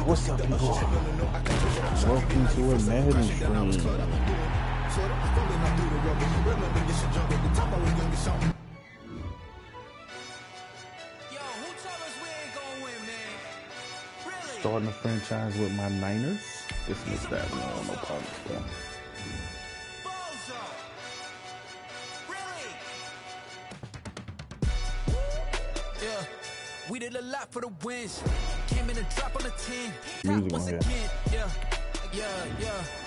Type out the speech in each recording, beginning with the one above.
What's up, people? Welcome to a Madden stream. Starting a franchise with my Niners. This is that no problem. Yeah, we did a lot for the wins. Came in a drop on the 10. Music once again. Yeah.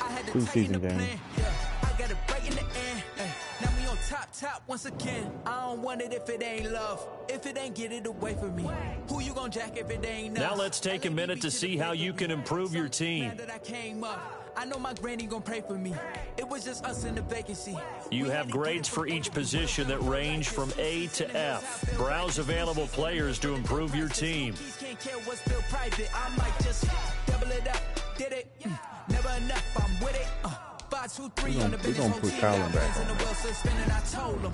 I had to tighten the plan. Yeah, I got it right in the end. Now we on top once again. I don't want it if it ain't love. If it ain't, get it away from me. Who you gonna jack if it ain't us? Now let's take a minute to see how you can improve your team. I know my granny gonna pray for me. It was just us in the vacancy. You have grades for each position that range from A to F. Browse available players to improve your team. Can't care what's still private. I might just double it up. Did it? Never enough. I'm with it. 5, 2, 3 on the business. We're gonna put Colin back on. I told him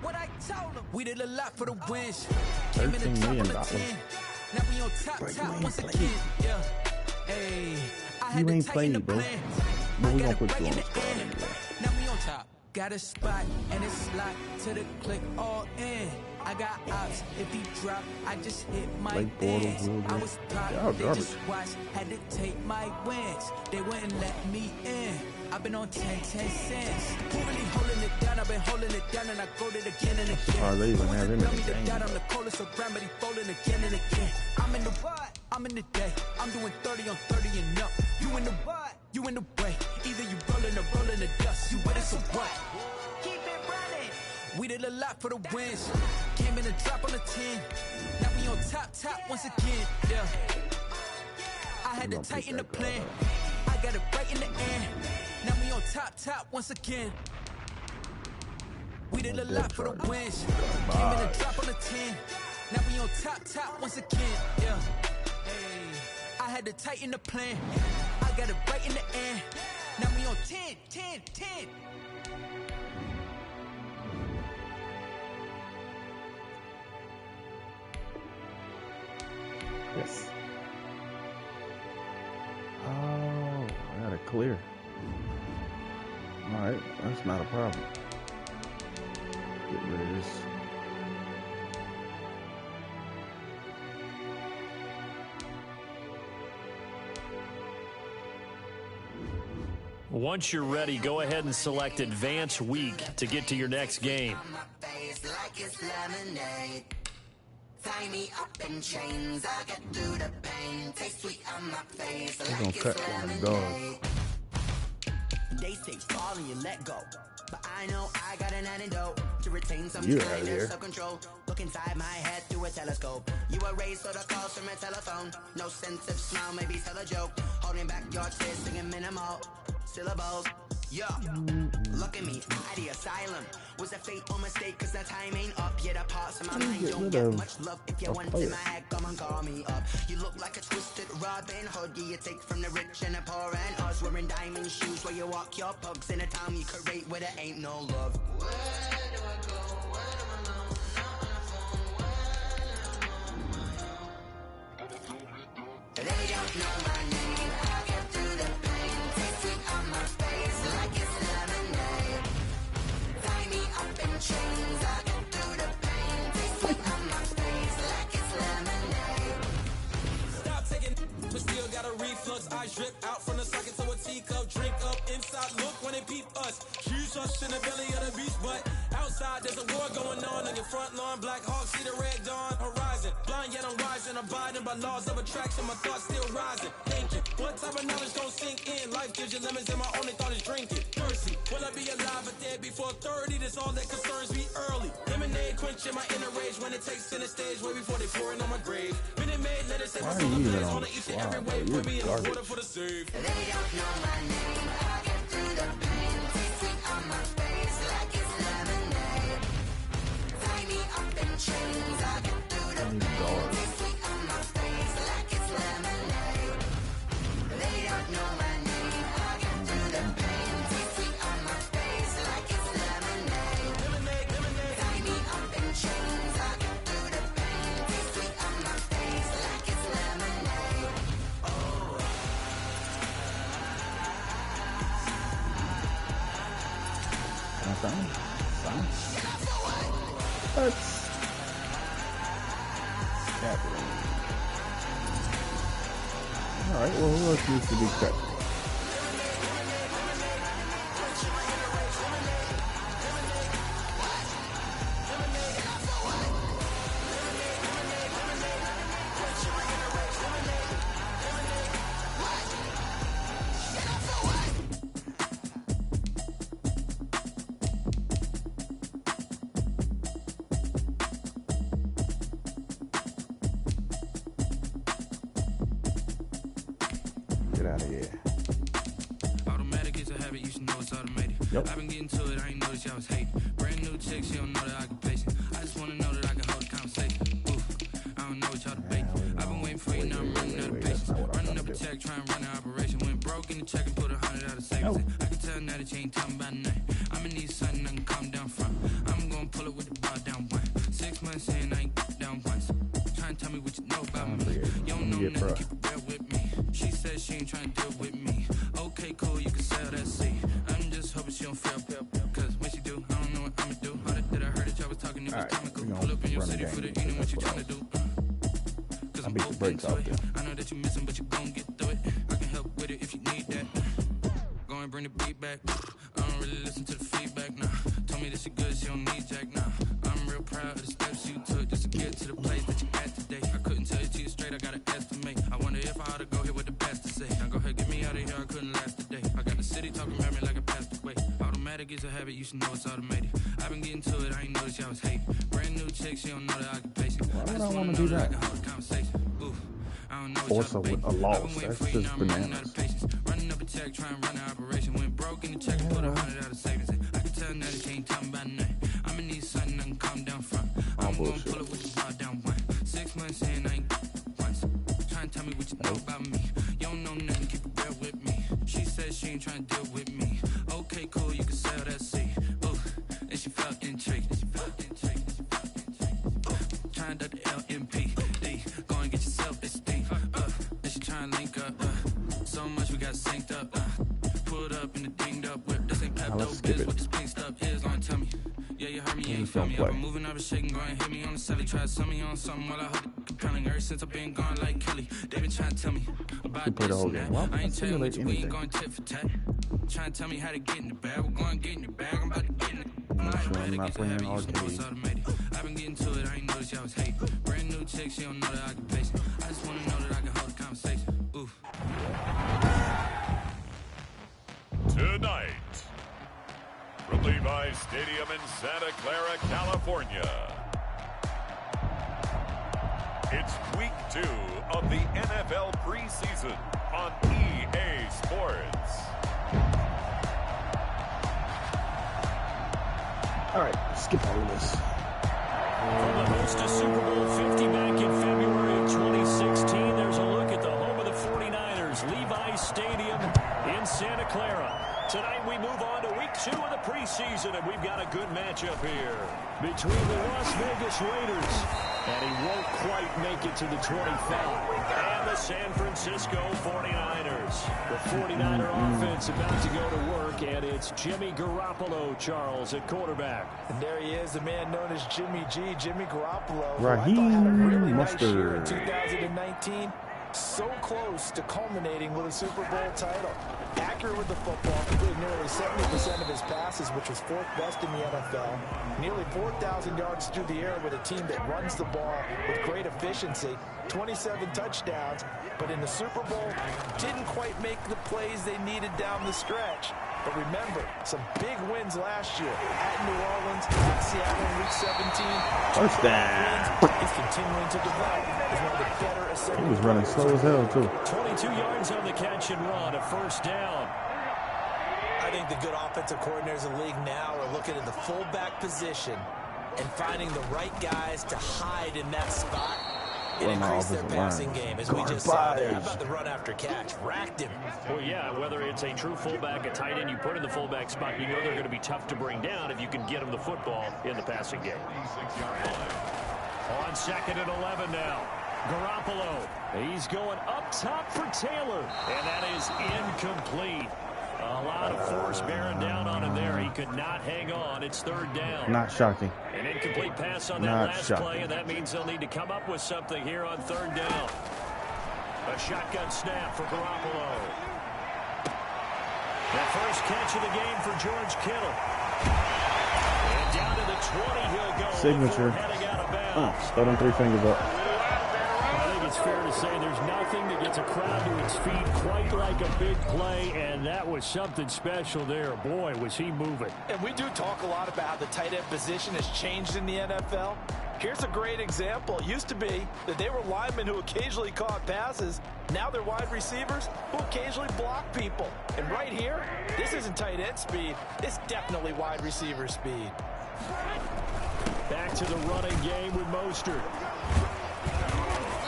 what I told him. We did a lot for the wins. $13 million. Now we on top once again. Yeah. Hey. You ain't played, bro. But we gonna put you on the squad anyway. Now we on top. Got a spot and it's locked to the click all in. I got ops. If he drop, I just hit my dance. I was proud. They just watched. Had to take my wins. They wouldn't let me in. I've been on 10 cents. Who really holding it down? I've been holding it down and I go it again and again. Oh, they even have him in the game. I'm the coldest around, but he folding again and again. I'm in the what? I'm in the day. I'm doing 30 on 30 and up. You in the what? You in the way. Either you rolling or rolling the dust. You with us or what? Keep it running. We did a lot for the wins. Came in a drop on the 10. Now we on top once again. Yeah. I had to tighten the plan. I got it right in the end. Now we on top once again. We did a lot for the wins. Came in a drop on the 10. Now we on top once again. Yeah. Hey, I had to tighten the plan. I got it right in the end. Now we on 10. Yes. Oh, I got it clear. Alright, that's not a problem. Get rid of this. Once you're ready, go ahead and select Advance Week to get to your next game. Tie me up in chains, I get through the pain. Taste sweet on my face. He's gonna cut one of those. They say fall and you let go, but I know I got an antidote to retain some kind of self-control. Look inside my head through a telescope. You erase all the calls from a telephone. No sense of smile, maybe tell a joke. Holding back your tears, singing minimal syllables. Yo, look at me, at the asylum. Was a fate or mistake, cause the time ain't up. Yet the parts of my mind don't get much love. If you want in my head, come and call me up. You look like a twisted Robin Hood. Yeah, you take from the rich and the poor and us. Wearing diamond shoes where you walk your pugs in a town you create where there ain't no love. Where do I go? Where do I know? Not on the phone. They don't know my name. I get through the pain. Taste sweet on my face like it's lemonade. Tie me up in chains. I get through the pain. Taste sweet on my face like it's lemonade. Stop taking, but still got a reflux. Eyes drip out from the socket to a teacup. Drink up inside. Look when they peep us. Huge us in the belly of the beast, but outside there's a war going on. On your front lawn, Black Hawk, see the red dawn horizon. Blind yet I'm rising, abiding by laws of attraction. My thoughts still rising. Thinking, what type of knowledge gon' sink in? Life gives you lemons, and my only thought is drinking. Thirsty, will I be alive or dead before 30? That's all that concerns me early. Lemonade quenching my inner rage when it takes center stage way before they pour it on my grave. Minute Maid, let it say my soul ablaze on each and every way. Put me in the water for the save. They don't know my name. I get through the pain. Taste sweet on my face like it's lemonade. Tie me up in chains. I get through the pain. Taste sweet on my face like it's lemonade. They don't know my name. I get through the pain. Taste sweet on my face What's happening? Alright, well, who else needs to be cut? Get out of here. Automatic is a habit, you should know it's automated. Yep. I've been getting to it, I ain't noticed y'all was hating. Brand new chick, she don't know that I can pace it. I just wanna know that I can hold a conversation. Oof, I don't know what y'all debating. I've been waiting for you, now I'm running out of patience. Running up a check, trying to run an operation. Went broke in the check and put 100 out of savings. I can tell now that you ain't talking about nothing. I'ma need something I can calm down from. I'm gonna pull it with the bar down one. 6 months in, I ain't down once. Trying to tell me what you know about me. You don't know nothing, keep it real with me. She said she ain't trying to deal with me. Okay, cool, you can sell that seed. I'm just hoping she don't fail. Cause when she do, I don't know what I'ma do. How did I heard that y'all was talking, it was comical. Pull up in your city for the eating, what you trying to do? Cause I'm open to it. I know that you missing, but you gon' get through it. I can help with it if you need that. Go and bring the beat back. I don't really listen to the feedback, nah. Told me that she good, she don't need jack, nah. I'm real proud of the steps you took just to get to the place that you at today. I couldn't tell you to you straight, I gotta estimate. I wonder if I ought to go here with the best to say. Now go ahead, get me out of here, I couldn't last today. I got the city talking about me like I passed away. Automatic is a habit, you should know it's automated. I've been getting to it, I ain't noticed y'all was hating. Brand new chick, she don't know that I can pace it. Why would I want to do that? I don't know Force a loss, that's just bananas. Running up a check, trying to run an operation. Went broke in the check and put 100 out of savings. I can tell now that you ain't talking about nothing. I'ma need something I can calm down from. I'm gonna pull it with the bar down one. 6 months in, I ain't once. Trying to tell me what you know about me. You don't know nothing, keep it real with me. She said she ain't trying to deal with me. Okay, cool, you can sell that seed. Ooh, and she felt intrigued. Trying to the LMPD. Go and get yourself esteem. And she trying to link up. So much we got synced up. Pulled up in the dinged up whip. This ain't Pepto Biz. What this pink stuff is. Long tell me. Yeah, you heard me, yeah, you feel me. I've been moving, I've been shaking, go and hit me on the celly. Try to sell me on something while I hold it compelling. Ever since I've been gone like Kelly. They been trying to tell me about this and that. Well, I ain't telling you, we ain't going tit for tat. Trying to tell me how to get in the bag. We're going to get in the bag. I'm about to get in it. I'm not playing arcade. I've been getting to it, I ain't noticed y'all was hating. Brand new chick, she don't know that I can pace it. I just wanna know that I can hold a conversation. Oof. Tonight, from Levi's Stadium in Santa Clara, California, it's week 2 of the NFL preseason on EA Sports. Alright, skip all of this. From the host of Super Bowl 50 back in February of 2016, there's a look at the home of the 49ers, Levi's Stadium in Santa Clara. Tonight we move on to week 2 of the preseason, and we've got a good matchup here between the Las Vegas Raiders, and he won't quite make it to the 25, and the San Francisco 49ers. The 49er offense about to go to work, and it's Jimmy Garoppolo, Charles, at quarterback. And there he is, the man known as Jimmy G, Jimmy Garoppolo. Raheem had a really nice year in Mustard. 2019. So close to culminating with a Super Bowl title. Accurate with the football, completed nearly 70% of his passes, which was 4th best in the NFL. Nearly 4,000 yards through the air with a team that runs the ball with great efficiency. 27 touchdowns, but in the Super Bowl, didn't quite make the plays they needed down the stretch. But remember, some big wins last year at New Orleans, at Seattle in Week 17. First down. He's continuing to develop as one of the better He was running slow as hell, too. 22 yards on the catch and run, a first down. I think the good offensive coordinators in the league now are looking at the fullback position and finding the right guys to hide in that spot and increase their passing game, as we just saw there. How about the run after catch? Racked him. Well, yeah, whether it's a true fullback, a tight end you put in the fullback spot, you know they're going to be tough to bring down if you can get them the football in the passing game. On 2nd and 11 now. Garoppolo, he's going up top for Taylor, and that is incomplete. A lot of force bearing down on him there. He could not hang on. It's third down. Not shocking. An incomplete pass on that last play, and that means they'll need to come up with something here on third down. A shotgun snap for Garoppolo. The first catch of the game for George Kittle. And down to the 20 he'll go. Signature. Heading out of bounds. Throw them 3 fingers up. I think it's fair to say there's nothing that gets a crowd to its feet quite like a big play, and that was something special there. Boy, was he moving. And we do talk a lot about how the tight end position has changed in the NFL. Here's a great example. It used to be that they were linemen who occasionally caught passes. Now they're wide receivers who occasionally block people. And right here, this isn't tight end speed. It's definitely wide receiver speed. Back to the running game with Mostert.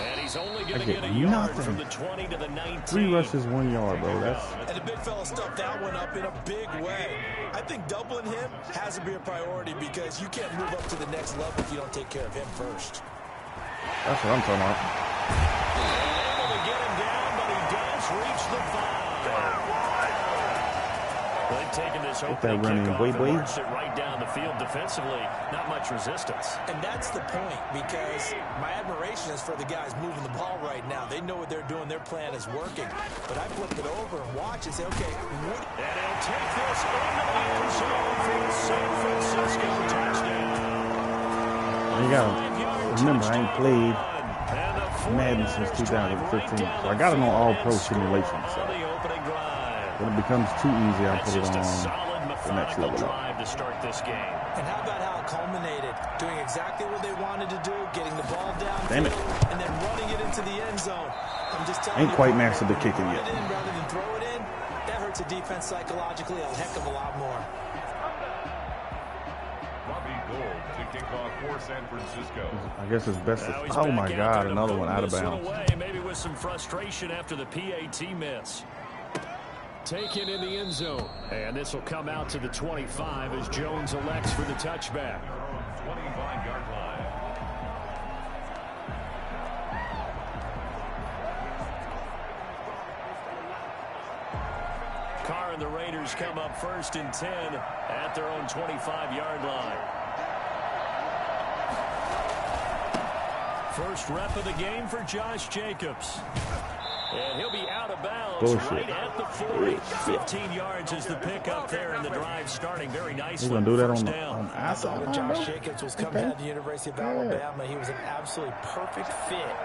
And he's only going to get a nothing. yard from the 20 to the 19. 3 rushes, 1 yard, bro. That's. And the big fella stuffed that one up in a big way. I think doubling him has to be a priority because you can't move up to the next level if you don't take care of him first. That's what I'm talking about. Able to get him down, but he does reach the 5. They've taken this opening kickoff and marched it right down the field defensively. Not much resistance. And that's the point, because my admiration is for the guys moving the ball right now. They know what they're doing. Their plan is working. But I flip it over and watch and say, okay, what? And he'll take this into the end zone for the San Francisco touchdown. You gotta remember, I ain't played Madden since 2015, so I got it on all pro simulations. So when it becomes too easy, I put it on the next level up. To start this game. And how about how it culminated? Doing exactly what they wanted to do, getting the ball down, and then running it into the end zone. I'm just telling you, ain't quite mastered the kicking yet. Rather than throw it in, that hurts a defense psychologically a heck of a lot more. Gold to kick off for San Francisco. I guess it's best to, oh my God, another one out of bounds. Maybe with some frustration after the PAT miss. Taken in the end zone. And this will come out to the 25 as Jones elects for the touchback. 25-yard line. Carr and the Raiders come up first and 10 at their own 25-yard line. First rep of the game for Josh Jacobs. And he'll be out of bounds right at the 40. 15 yards is the pickup there, and the drive starting very nicely. He's going to do that I thought when Josh Jacobs was coming out of the University of Alabama, he was an absolutely perfect fit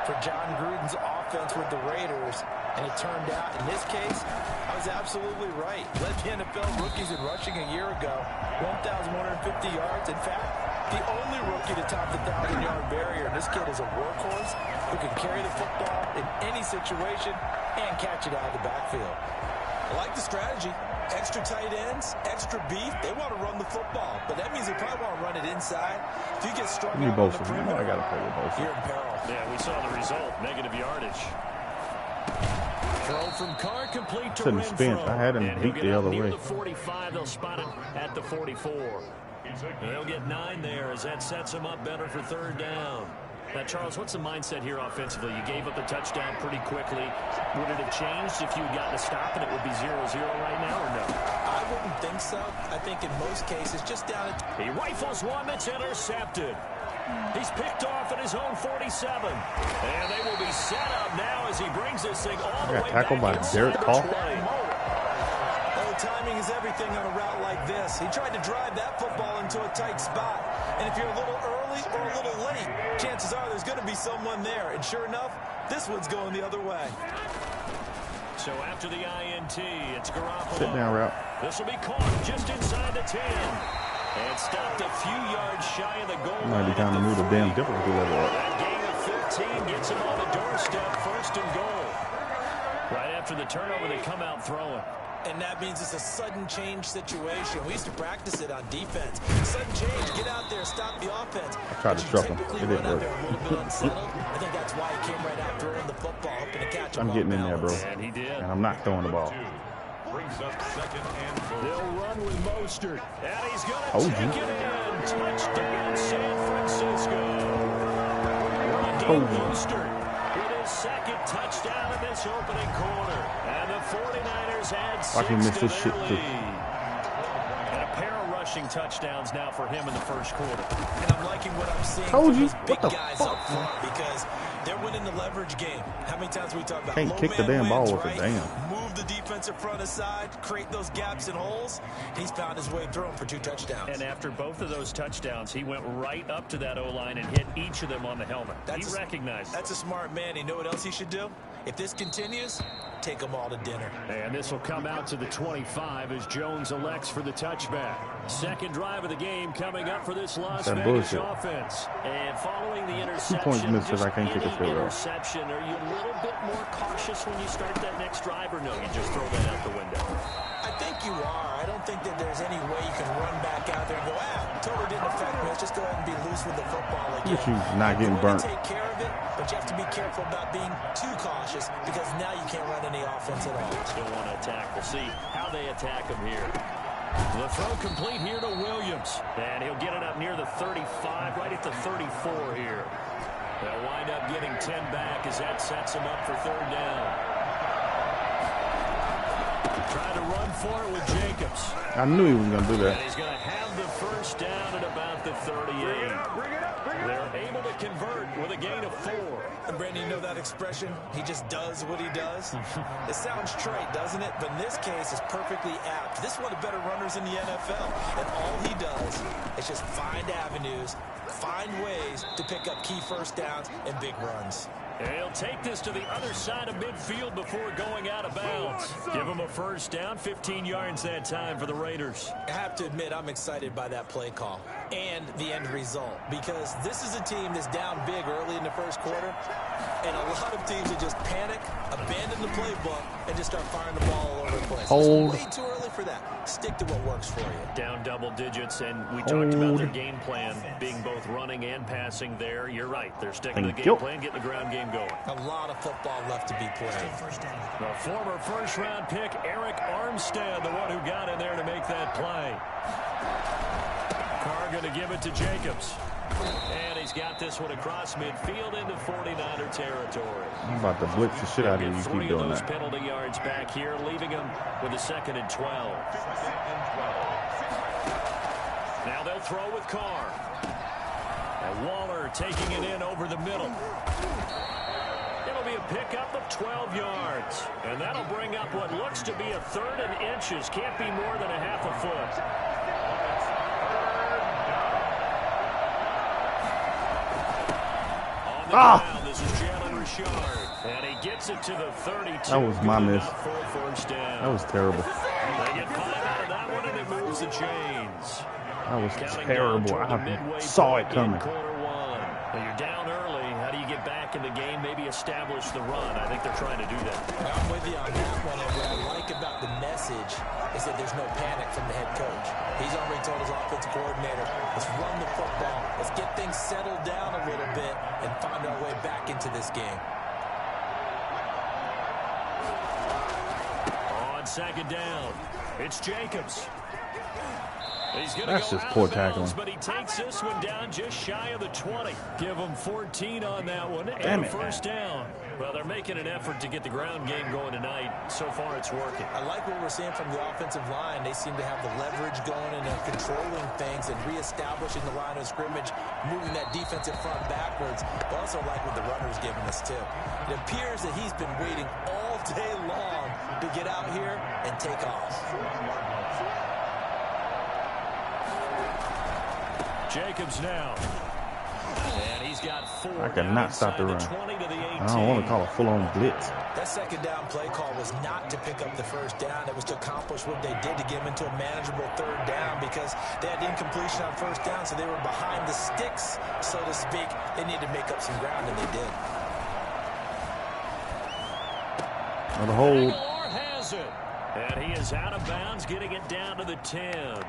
for John Gruden's offense with the Raiders. And it turned out, in this case, I was absolutely right. Led the NFL rookies in rushing a year ago, 1,150 yards. In fact, the only rookie to top the 1,000-yard barrier. And this kid is a workhorse who can carry the football in any situation and catch it out of the backfield. I like the strategy. Extra tight ends, extra beef. They want to run the football, but that means they probably want to run it inside. If you get strung out on the perimeter, I got to play with both. you're in peril. Yeah, we saw the result. Negative yardage. Throw from Carr complete to Couldn't spin. I had him beat the other way. The 45, they'll spot it at the 44. They'll get 9 there as that sets them up better for third down. Now, Charles, what's the mindset here offensively? You gave up the touchdown pretty quickly. Would it have changed if you had gotten a stop and it would be 0-0 right now, or no? I wouldn't think so. I think in most cases, just down at... He rifles one that's intercepted. He's picked off at his own 47. And they will be set up now as he brings this thing all the way back. Tackled by Derek Carr. Timing is everything on a route like this. He tried to drive that football into a tight spot. And if you're a little early or a little late, chances are there's going to be someone there. And sure enough, this one's going the other way. So after the INT, it's Garoppolo. Sit down route. This will be caught just inside the 10. And stopped a few yards shy of the goal line. Might be time to move the damn difficulty level up. That gain of 15 gets him on the doorstep, first and goal. Right after the turnover, they come out throwing. And that means it's a sudden change situation. We used to practice it on defense. Sudden change, get out there, stop the offense. I tried to truck him. It didn't work. I think that's why he came right out throwing the football, hoping to catch him. I'm getting in there, bro. And he did. And I'm not throwing the ball. Brings up second and goal. They'll run with Mostert. And he's going to take it in. Touchdown, San Francisco. Mostert. Second touchdown in this opening quarter. And the 49ers had 6 I can miss this shit too. And a rushing touchdowns now for him in the first quarter. And I'm liking what I'm seeing Told from you. these big What the guys fuck, up front because they're winning the leverage game. How many times we talk about Can't low kick the man damn ball wins, with a right? damn. Move the defensive front aside, create those gaps and holes. He's found his way through them for 2 touchdowns. And after both of those touchdowns, he went right up to that O-line and hit each of them on the helmet. He recognized it. That's a smart man. You know what else he should do? If this continues, take them all to dinner. And this will come out to the 25 as Jones elects for the touchback. Second drive of the game coming up for this Las Vegas offense. And following the interception, 2 points missed because I can't kick a field goal. Interception, are you a little bit more cautious when you start that next drive, or no, you just throw that out the window? I think you are. I don't think that there's any way you can run back out there and go, totally didn't affect me. Let's just go ahead and be loose with the football again. You not getting burnt. Take care of it, but you have to be careful about being too cautious because now you can't run any offense at all. Still want to attack. We'll see how they attack him here. The throw complete here to Williams. And he'll get it up near the 35, right at the 34 here. They'll wind up getting 10 back as that sets him up for third down. Trying to run for it with Jacobs. I knew he was going to do that. And he's going to have the first down at about the 38. They're able to convert with a gain of 4. And Brandon, you know that expression? He just does what he does. It sounds trite, doesn't it? But in this case, it's perfectly apt. This is one of the better runners in the NFL. And all he does is just find avenues, find ways to pick up key first downs and big runs. He'll take this to the other side of midfield before going out of bounds. Give him a first down, 15 yards that time for the Raiders. I have to admit, I'm excited by that play call and the end result because this is a team that's down big early in the first quarter, and a lot of teams that just panic, abandon the playbook, and just start firing the ball all over the place. Hold. It's way too early for that. Stick to what works for you. Down double digits, and we talked about their game plan being both running and passing there. You're right. They're sticking to the game plan, getting the ground game going. A lot of football left to be played. The former first-round pick, Eric Armstead, the one who got in there to make that play. Carr going to give it to Jacobs. And he's got this one across midfield into 49er territory. I'm about to blitz the shit out of you. You keep doing those that. Penalty yards back here, leaving him with a 2nd and 12. Now they'll throw with Carr. And Waller taking it in over the middle. It'll be a pickup of 12 yards. And that'll bring up what looks to be a 3rd and inches. Can't be more than a half a foot. This is Jalen Richard, and he gets it to the 32. That was my miss. First down. That was terrible. They get 5 out of that one, and it moves the chains. That was terrible. I saw it coming. Quarter 1. Now you're down early. How do you get back in the game? Maybe establish the run. I think they're trying to do that. I'm with you on that one, and what I like about the message is that there's no panic from the head coach. He's already told his offensive coordinator, let's run the football. Let's get things settled down a little bit and find our way back into this game. On 2nd down, it's Jacobs. He's going to That's go just out poor of bounds, tackling. but he takes this one down just shy of the 20. Give him 14 on that one Damn and a it. first down. Well, they're making an effort to get the ground game going tonight. So far, it's working. I like what we're seeing from the offensive line. They seem to have the leverage going and they're controlling things and reestablishing the line of scrimmage, moving that defensive front backwards. But also like what the runner's giving us, too. It appears that he's been waiting all day long to get out here and take off. Jacobs now. And he's got 4. I cannot stop the run. 20 to the 18. I don't want to call a full-on blitz. That 2nd down play call was not to pick up the first down. It was to accomplish what they did to get them into a manageable 3rd down because they had incompletion on first down, so they were behind the sticks, so to speak. They needed to make up some ground, and they did. On the hold. Aguilar has it. And he is out of bounds, getting it down to the 10.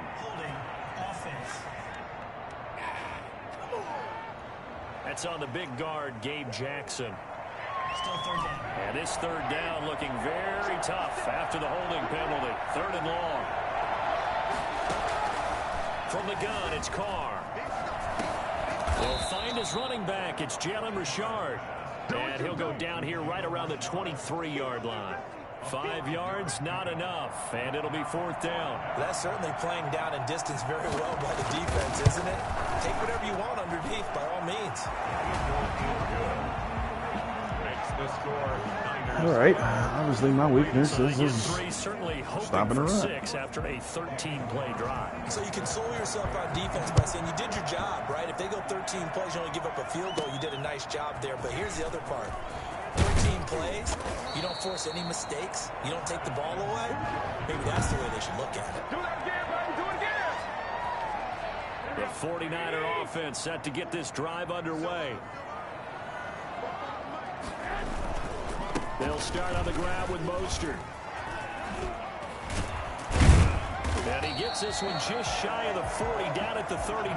That's on the big guard, Gabe Jackson. Still 3rd down. And this 3rd down looking very tough after the holding penalty. 3rd and long. From the gun, it's Carr. They'll find his running back. It's Jalen Richard. And he'll go down here right around the 23-yard line. 5 yards, not enough, and it'll be 4th down. That's certainly playing down and distance very well by the defense, isn't it? Take whatever you want underneath, by all means. All right. Obviously, my weakness is certainly stopping the run. 6 after a 13-play drive. So you console yourself on defense by saying you did your job, right? If they go 13 plays, you only give up a field goal, you did a nice job there. But here's the other part. 13 plays, you don't force any mistakes, you don't take the ball away. Maybe that's the way they should look at it. Do that again, baby. Do it again. The 49er offense set to get this drive underway. They'll start on the ground with Mostert. And he gets this one just shy of the 40, down at the 39.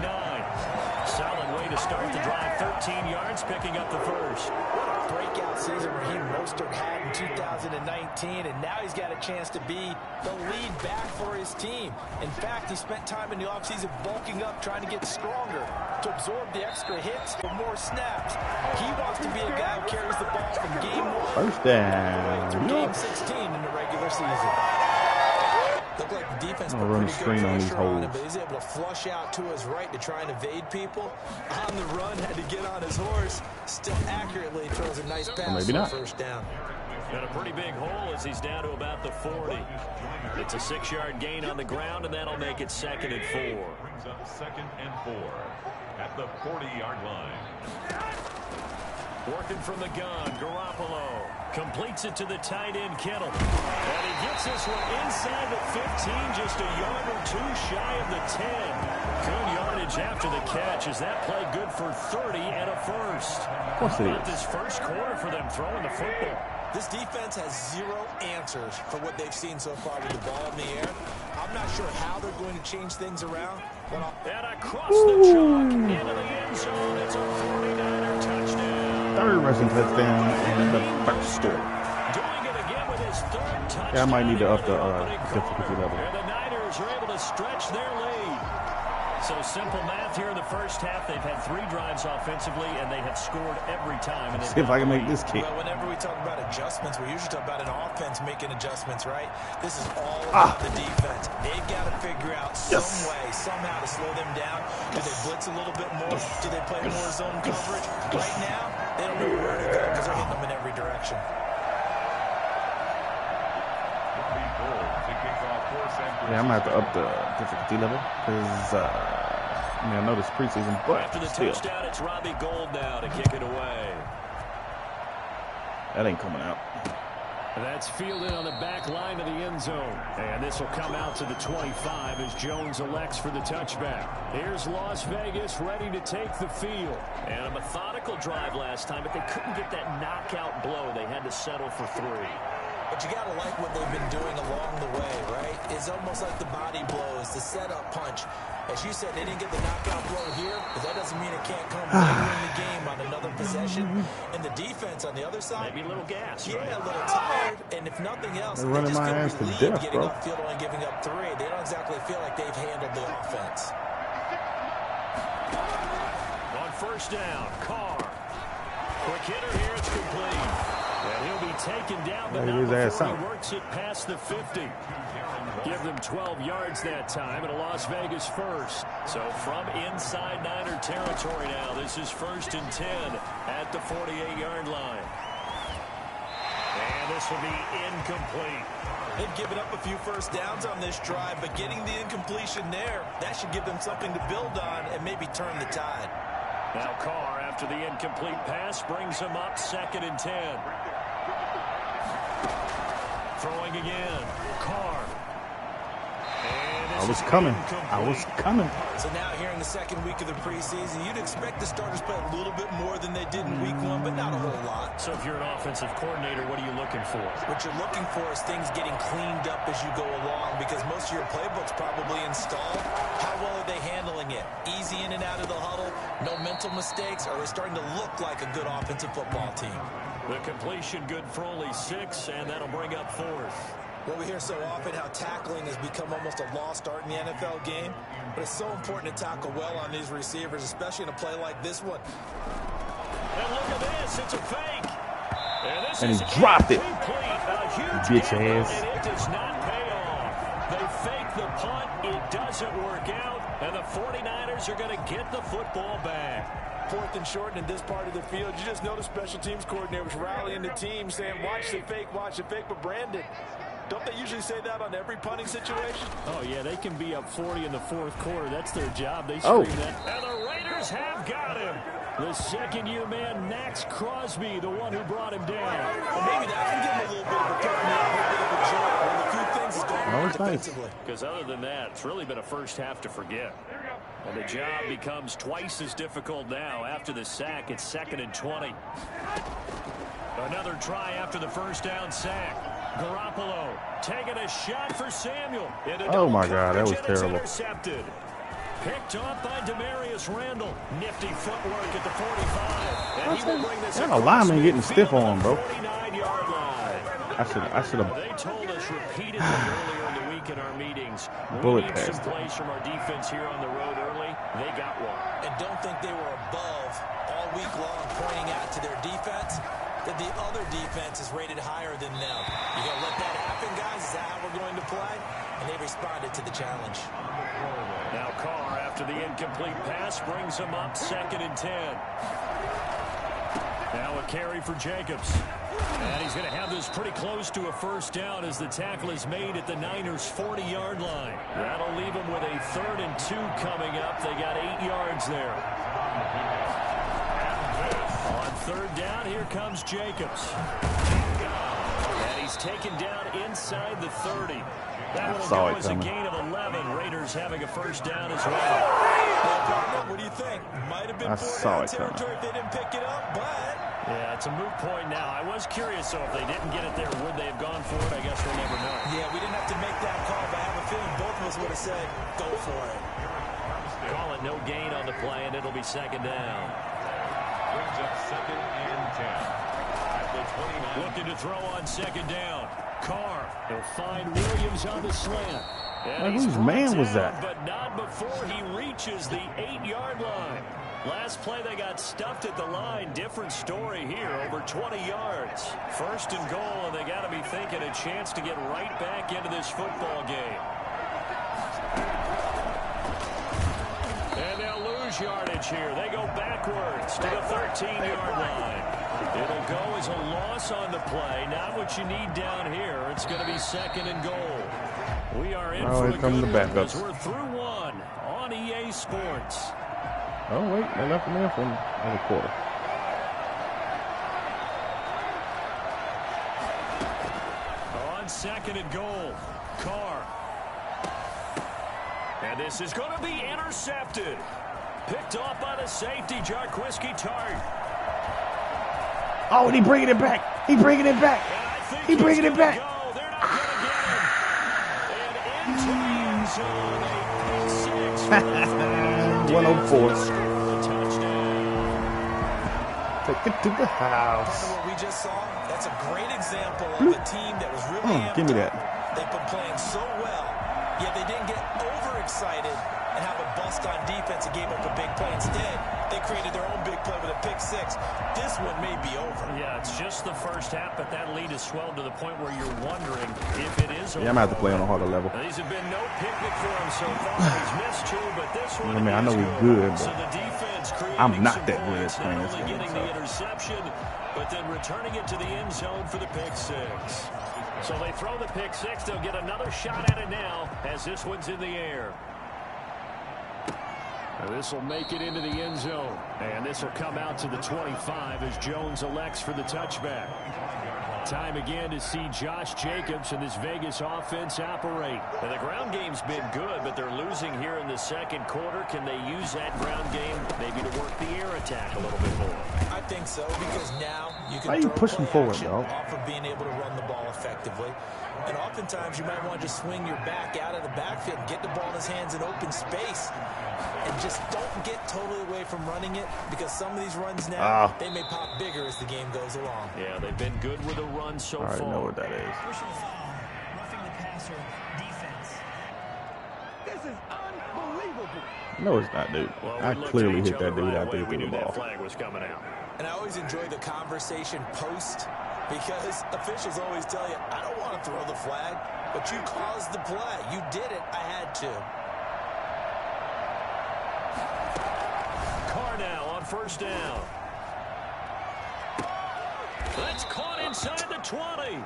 Solid way to start the drive, 13 yards, picking up the first. Breakout season Raheem Mostert had in 2019, and now he's got a chance to be the lead back for his team. In fact, he spent time in the offseason bulking up, trying to get stronger to absorb the extra hits for more snaps. He wants to be a guy who carries the ball from game 1 First down. through game 16 in the regular season. Looked like the defense put run a pretty screen good on these pressure on him, holes. but he's able to flush out to his right to try and evade people. On the run, had to get on his horse. Still accurately throws a nice pass maybe not. for first down. Got a pretty big hole as he's down to about the 40. It's a 6-yard gain on the ground, and that'll make it 2nd and 4. Brings up 2nd and 4 at the 40-yard line. Working from the gun, Garoppolo completes it to the tight end, Kittle. And he gets this one inside the 15, just a yard or 2 shy of the 10. Good yardage after the catch. Is that play good for 30 and a first? Of course it About is. this first quarter for them throwing the football. This defense has 0 answers for what they've seen so far with the ball in the air. I'm not sure how they're going to change things around. But and across the chalk into the end zone. It's a 49er touchdown. 3rd rushing touchdown and the first score. Doing it again with his 3rd touchdown. Yeah, I might need to up the opening difficulty quarter. level. And the Niners are able to stretch their lead. So simple math here in the first half. They've had 3 drives offensively, and they have scored every time. And See if I can make this kick. Well, whenever we talk about adjustments, we usually talk about an offense making adjustments, right? This is all about the defense. They've got to figure out some way, somehow to slow them down. Do they blitz a little bit more? Do they play more zone coverage? Right now, they don't know where to go because they're hitting them in every direction. Yeah, I'm going to have to up the difficulty level because, I mean, I know this preseason, but after the still. touchdown, it's Robbie Gould now to kick it away. That ain't coming out. That's fielded on the back line of the end zone. And this will come out to the 25 as Jones elects for the touchback. Here's Las Vegas ready to take the field. And a methodical drive last time, but they couldn't get that knockout blow. They had to settle for 3. But you got to like what they've been doing along the way, right? It's almost like the body blows, the setup punch. As you said, they didn't get the knockout blow here, but that doesn't mean it can't come later in the game on another possession. And the defense on the other side, maybe a little gas, yeah, right? a little tired. And if nothing else, They're they running just my feel ass to relieved death, getting bro. upfield and giving up 3. They don't exactly feel like they've handled the offense. On first down, Carr. Quick hitter here, it's complete. And he'll be taken down, but not before he works it past the 50. Give them 12 yards that time, and a Las Vegas first. So from inside Niner territory now, this is 1st and 10 at the 48-yard line. And this will be incomplete. They've given up a few first downs on this drive, but getting the incompletion there, that should give them something to build on and maybe turn the tide. Now Carr, after the incomplete pass, brings him up 2nd and 10. Throwing again, Carr. I was coming. I was coming. So now here in the 2nd week of the preseason, you'd expect the starters play a little bit more than they did in week 1, but not a whole lot. So if you're an offensive coordinator, what are you looking for? What you're looking for is things getting cleaned up as you go along, because most of your playbook's probably installed. How well are they handling it? Easy in and out of the huddle, no mental mistakes, or are they starting to look like a good offensive football team? The completion good for only 6, and that'll bring up 4th. Well, we hear so often how tackling has become almost a lost art in the NFL game, but it's so important to tackle well on these receivers, especially in a play like this one. And look at this, it's a fake. And he dropped it. Bitch ass. It does not pay off. They fake the punt. It doesn't work out. And the 49ers are going to get the football back. 4th and short in this part of the field. You just notice special teams coordinators rallying the team saying, watch the fake, watch the fake. But Brandon, don't they usually say that on every punting situation? Oh, yeah, they can be up 40 in the 4th quarter. That's their job. They scream that. And the Raiders have got him. The second-year man, Max Crosby, the one who brought him down. Well, maybe that can give him a little bit of a pick-me-up, a little bit of a jolt when the few things is going on defensively. Because other than that, it's really been a first half to forget. And the job becomes twice as difficult now. After the sack, it's 2nd and 20. Another try after the first down sack. Garoppolo taking a shot for Samuel. Oh, my God, that was terrible. Intercepted. Picked off by Demarius Randall. Nifty footwork at the 45. And he will bring this a lineman getting stiff on, bro. 49-yard line. I should have. They told us repeatedly earlier in the week in our meetings, we need some plays from our defense here on the road early. They got one. And don't think they were above all week long pointing out to their defense that the other defense is rated higher than them. You gonna let that happen, guys? Is that how we're going to play? And they responded to the challenge. Now Carr, after the incomplete pass, brings him up 2nd and 10. Now a carry for Jacobs. And he's going to have this pretty close to a first down as the tackle is made at the Niners' 40-yard line. That'll leave them with a 3rd and 2 coming up. They got 8 yards there. On 3rd down, here comes Jacobs. And he's taken down inside the 30. That will go as a gain of 11. Raiders having a first down as well. What do you think? Might have been I saw it coming. territory if they didn't pick it up, but... Yeah, it's a moot point now. I was curious, so if they didn't get it there, would they have gone for it? I guess we'll never know. Yeah, we didn't have to make that call, but I have a feeling both of us would have said, go for it. Call it no gain on the play, and it'll be 2nd down. Brings up 2nd and 10. Looking to throw on 2nd down. Carr, he'll find Williams on the slant. And whose man was that? But not before he reaches the 8-yard line. Last play, they got stuffed at the line. Different story here, over 20 yards. 1st and goal, and they got to be thinking a chance to get right back into this football game. And they'll lose yardage here. They go backwards to the 13-yard line. It'll go as a loss on the play. Not what you need down here. It's going to be 2nd and goal. We are in for a good one as we're through one on EA Sports. Oh, wait, they left him in for another quarter. On 2nd and goal, Carr. And this is going to be intercepted. Picked off by the safety, Jarquiski Tart. Oh, and he bringing it back. He bringing it back. He bringing it back. They're not going to get him. And into the end zone, a pick 6. 104. Take it to the house. What we just saw, that's a great example of a team that was really amped give me that. They've been playing so well, yet they didn't get overexcited and have a bust on defense and gave up a big play. Instead, they created their own big play with a pick 6. This one may be over. Yeah, it's just the first half, but that lead has swelled to the point where you're wondering if it is over. Yeah, I'm going to have to play on a harder level. These have been no picnic for him so far. He's missed 2, but this one I know he's good, but so the defense I'm not that good at playing not this only game. getting the interception, but then returning it to the end zone for the pick 6. So they throw the pick 6. They'll get another shot at it now as this one's in the air. This will make it into the end zone. And this will come out to the 25 as Jones elects for the touchback. Time again to see Josh Jacobs and this Vegas offense operate. And the ground game's been good, but they're losing here in the 2nd quarter. Can they use that ground game maybe to work the air attack a little bit more? I think so, because now you can Why are you pushing forward, dog? off of being able to run the ball effectively. And oftentimes you might want to just swing your back out of the backfield and get the ball in his hands in open space. And just don't get totally away from running it, because some of these runs now, they may pop bigger as the game goes along. Yeah, they've been good with a run so far. I already know what that is. Personal foul, roughing the passer, defense. This is unbelievable. No, it's not, dude. Well, I clearly hit that dude out there we through the knew that ball. flag was coming out. And I always enjoy the conversation post Because officials always tell you, I don't want to throw the flag, but you caused the play. You did it. I had to. Carr now on first down. That's caught inside the 20.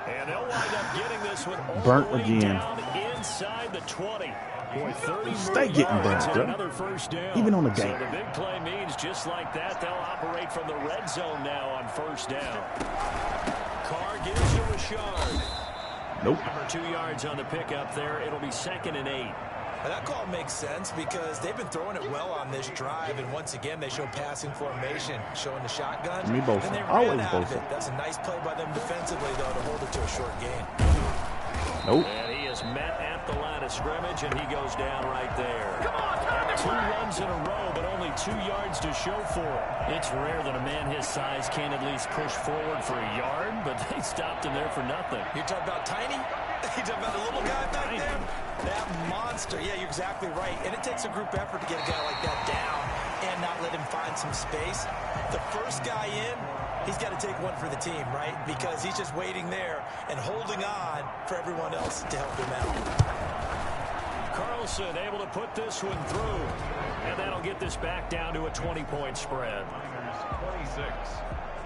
And they'll wind up getting this one all burnt the way again. down inside the 20. Boy, 30 Stay getting burnt, bro. another first down. Even on the So game. the big play means just like that, they'll operate from the red zone now on first down. Carr gives to Richard. Nope. Number 2 yards on the pickup there. It'll be 2nd and 8. And that call makes sense because they've been throwing it well on this drive, and once again they show passing formation, showing the shotgun. Me both. And they Always ran out of both. it. That's a nice play by them defensively, though, to hold it to a short gain. Nope. And he is met at the line of scrimmage, and he goes down right there. Had 2 runs in a row, but only 2 yards to show for it. It's rare that a man his size can at least push forward for a yard, but they stopped him there for nothing. You're talking about tiny? You're talking about the little guy back Tiny. there? That monster. Yeah, you're exactly right. And it takes a group effort to get a guy like that down and not let him find some space. The first guy in, he's got to take one for the team, right? Because he's just waiting there and holding on for everyone else to help him out. Carlson able to put this one through, and that'll get this back down to a 20-point spread. 26.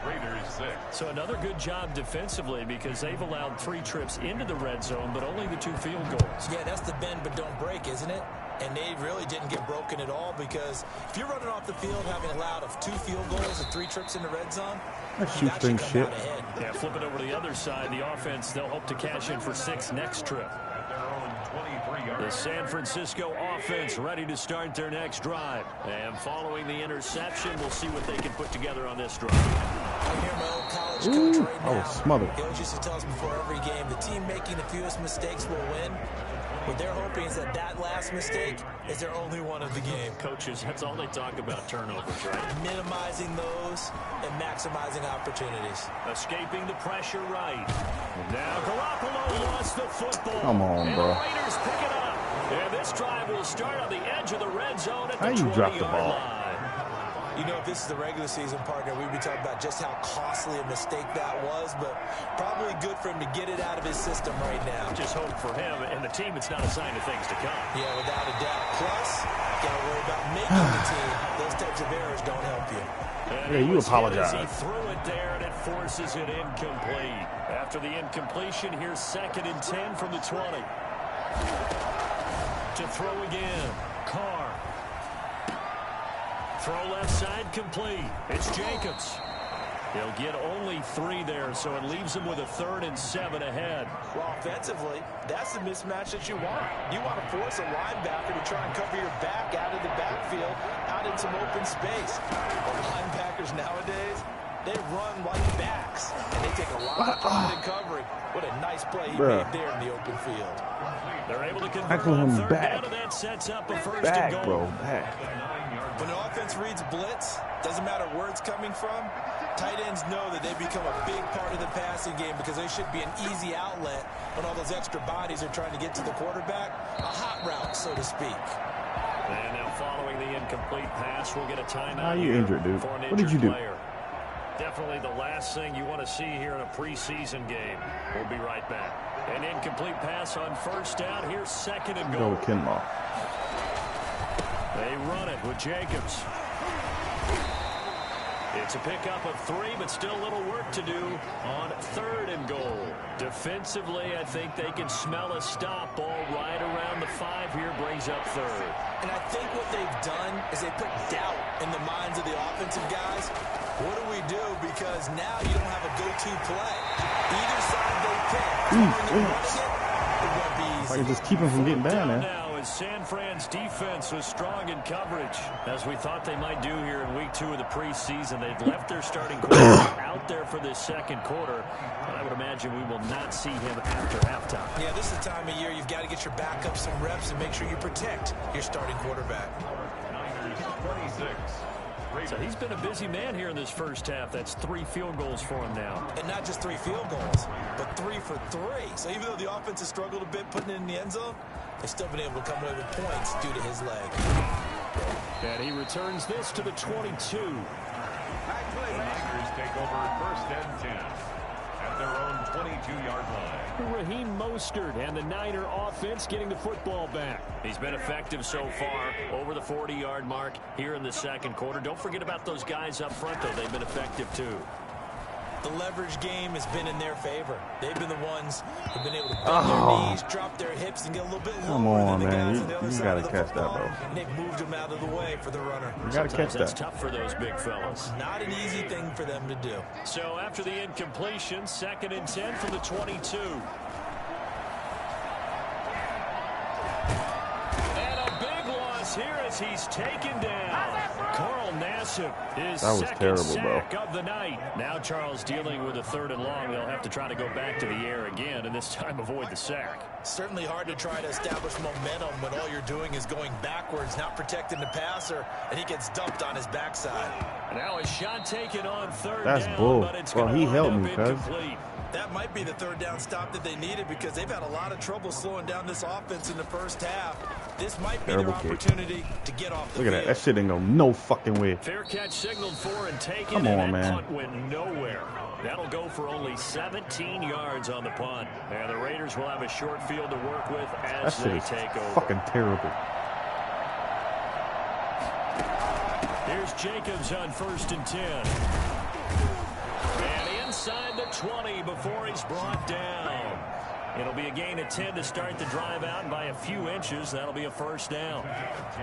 Raiders 6. So another good job defensively because they've allowed 3 trips into the red zone, but only the 2 field goals. Yeah, that's the bend but don't break, isn't it? And they really didn't get broken at all because if you're running off the field having allowed 2 field goals and 3 trips in the red zone, That you've shoestring actually come shit. out ahead. Yeah, flip it over to the other side. The offense, they'll hope to cash in for 6 next trip. At their own 23-yard. The San Francisco offense ready to start their next drive. And following the interception, we'll see what they can put together on this drive. I hear my old college coach right I now. was smothered. He always used to tell us before every game, the team making the fewest mistakes will win. What they're hoping is that last mistake is their only one of the game. Coaches, that's all they talk about, turnovers, right? Minimizing those and maximizing opportunities. Escaping the pressure right. Now Garoppolo lost the football. Come on, and bro. the Raiders pick it up. And this drive will start on the edge of the red zone at the How you drop the 20-yard ball? line. You know, if this is the regular season partner, we'd be talking about just how costly a mistake that was, but probably good for him to get it out of his system right now. Just hope for him and the team it's not a sign of things to come. Yeah, without a doubt. Plus, got to worry about making the team. Those types of errors don't help you. And Yeah, he you was hit as apologize. He threw it there, and it forces it incomplete. After the incompletion, here's 2nd and 10 from the 20. To throw again. Carr. Throw left side complete. It's Jacobs. He'll get only 3 there, so it leaves him with a 3rd and 7 ahead. Well, offensively, that's the mismatch that you want. You want to force a linebacker to try and cover your back out of the backfield, out in some open space. But linebackers nowadays, they run like backs, and they take a lot of pride in covering. What a nice play he Bruh. made there in the open field. They're able to convert Tackle on him 3rd back. down, and that sets up a 1st Back, and bro. goal. Back. When an offense reads blitz, doesn't matter where it's coming from, tight ends know that they become a big part of the passing game because they should be an easy outlet when all those extra bodies are trying to get to the quarterback. A hot route, so to speak. And now following the incomplete pass, we'll get a timeout. How you here injured, dude? for an What did you do? player. Definitely the last thing you want to see here in a preseason game. We'll be right back. An incomplete pass on 1st down. Here's 2nd and Go goal. with Kinlaw. They run it with Jacobs. It's a pickup of 3, but still a little work to do on 3rd and goal. Defensively, I think they can smell a stop ball right around the 5 here, brings up 3rd. And I think what they've done is they put doubt in the minds of the offensive guys. What do we do? Because now you don't have a go-to play. Either side they pick. It won't be easy. I can just keep him from getting down there. Now as San Fran's defense was strong in coverage, as we thought they might do here in week 2 of the preseason. They've left their starting quarterback out there for this 2nd quarter, but I would imagine we will not see him after halftime. Yeah, this is the time of year you've got to get your backup some reps and make sure you protect your starting quarterback. Niners 26. So he's been a busy man here in this first half. That's 3 field goals for him now. And not just 3 field goals, but 3 for 3. So even though the offense has struggled a bit putting it in the end zone, they've still been able to come away with points due to his leg. And he returns this to the 22. The Niners take over 1st and 10. at their own 22-yard line. Raheem Mostert and the Niner offense getting the football back. He's been effective so far, over the 40-yard mark here in the second quarter. Don't forget about those guys up front, though. They've been effective, too. The leverage game has been in their favor. They've been the ones who've been able to bend their knees, drop their hips, and get a little bit lower than the guys on the other side of the football. And they've moved them out of the way for the runner. You gotta catch that. That's tough for those big fellas. Not an easy thing for them to do. So after the incompletion, 2nd and 10 from the 22. And a big loss here as he's taken down. Carl Nassib, his second sack of the night. Now Charles dealing with a 3rd and long. They'll have to try to go back to the air again, and this time avoid the sack. Certainly hard to try to establish momentum when all you're doing is going backwards, not protecting the passer, and he gets dumped on his backside. Now a shot taken on 3rd That's down, bull. but it's Well, he helped me, cuz. incomplete. That might be the 3rd down stop that they needed because they've had a lot of trouble slowing down this offense in the first half. This might be their opportunity to get off the field. Look at that. That shit ain't go no fucking way. Fair catch signaled for and taken. Come on, and that man. punt went nowhere. That'll go for only 17 yards on the punt. And the Raiders will have a short field to work with as That they shit is take over. fucking terrible. Here's Jacobs on 1st and 10. And inside the 20 before he's brought down. It'll be a gain of 10 to start the drive out, and by a few inches, that'll be a 1st down.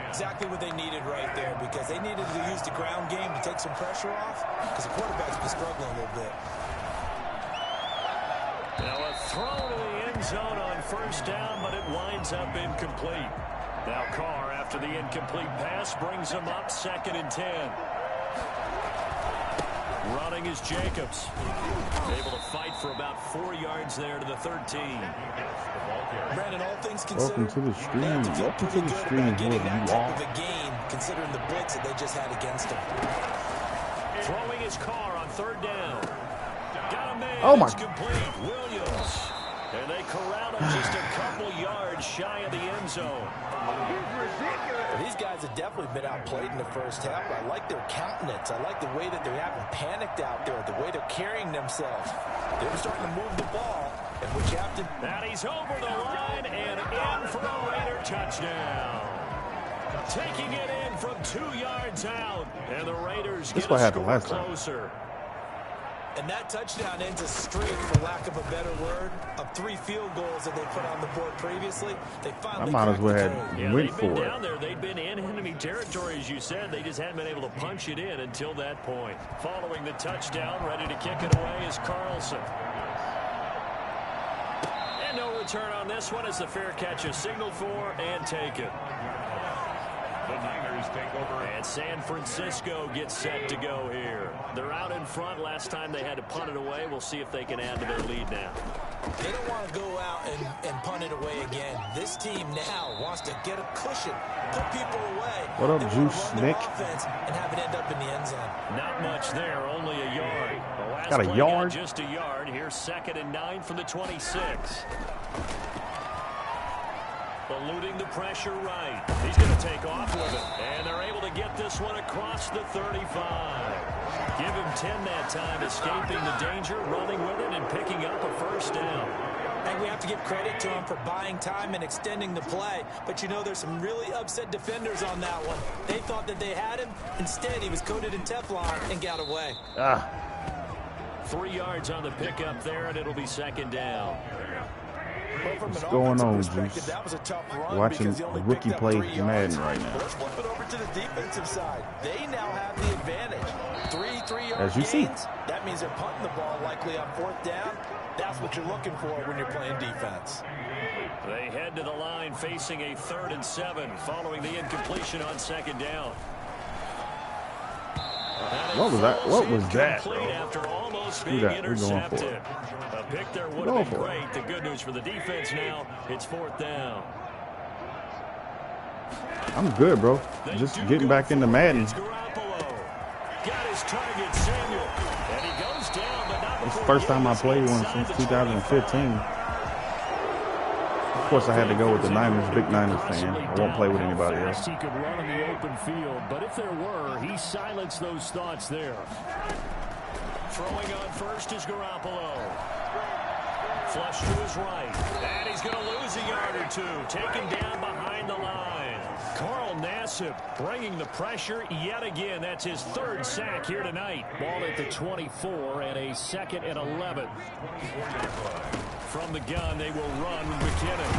Exactly what they needed right there because they needed to use the ground game to take some pressure off because the quarterback's been struggling a little bit. Now a throw to the end zone on 1st down, but it winds up incomplete. Now Carr, after the incomplete pass, brings him up 2nd and 10. Running is Jacobs. Able to fight for about 4 yards there to the 13. Brandon, all things considered, Welcome to the stream. Welcome to the stream. getting Whoever that you type are. of a gain considering the blitz that they just had against them. Throwing his Carr on 3rd down. Got a man. Oh my. It's complete. Williams. And they corral him just a couple yards shy of the end zone. These guys have definitely been outplayed in the first half. I like their countenance. I like the way that they haven't panicked out there, the way they're carrying themselves. They were starting to move the ball, and what you have to... And he's over the line and in for a Raider touchdown. Taking it in from 2 yards out, and the Raiders get a score closer. And that touchdown ends a streak, for lack of a better word, of 3 field goals that they put on the board previously. They finally I might as well cracked the code. went they've for been it. down there. They've been in enemy territory, as you said. They just hadn't been able to punch it in until that point. Following the touchdown, ready to kick it away is Carlson. And no return on this one as the fair catch is signaled for and taken. The Niners take over. And San Francisco gets set to go here. They're out in front. Last time they had to punt it away. We'll see if they can add to their lead now. They don't want to go out and punt it away again. This team now wants to get a cushion, put people away. What up, They want Juice to run their Nick? offense and have it end up in the end zone. Not much there, only a yard. The last Got a play yard? just a yard. Here's 2nd and 9 from the 26. Eluding the pressure right. He's going to take off with it. And they're able to get this one across the 35. Give him 10 that time, escaping the danger, running with it, and picking up a 1st down. And we have to give credit to him for buying time and extending the play. But, you know, there's some really upset defenders on that one. They thought that they had him. Instead, he was coated in Teflon and got away. 3 yards on the pickup there, and it'll be 2nd down. Well, from What's an going on, offensive perspective, Juice? that was a tough run Watching because he only rookie picked up play 3 yards. Madden right now. But let's flip it over to the defensive side. They now have the advantage. 3-3-yard As you see. gains. That means they're punting the ball likely on 4th down. That's what you're looking for when you're playing defense. They head to the line facing a 3rd and 7 following the incompletion on 2nd down. What was that? What was that, bro? After almost Screw being that. We're going for intercepted. it. A pick there would have been great. The good news for the defense now, it's 4th down. I'm good, bro. Just getting back into Madden. It's Garoppolo. Got his target, Samuel. And he goes down, but not It's the before first time I played one since 2015. Of course, I had to go with the Niners, big Niners fan. I won't play with anybody else. He could run in the open field, but if there were, he silenced those thoughts there. Throwing on 1st is Garoppolo. Flush to his right. And he's going to lose a yard or two. Taken down behind the line. Carl Nassib bringing the pressure yet again. That's his third sack here tonight. Ball at the 24 and a 2nd and 11. From the gun, they will run McKinnon.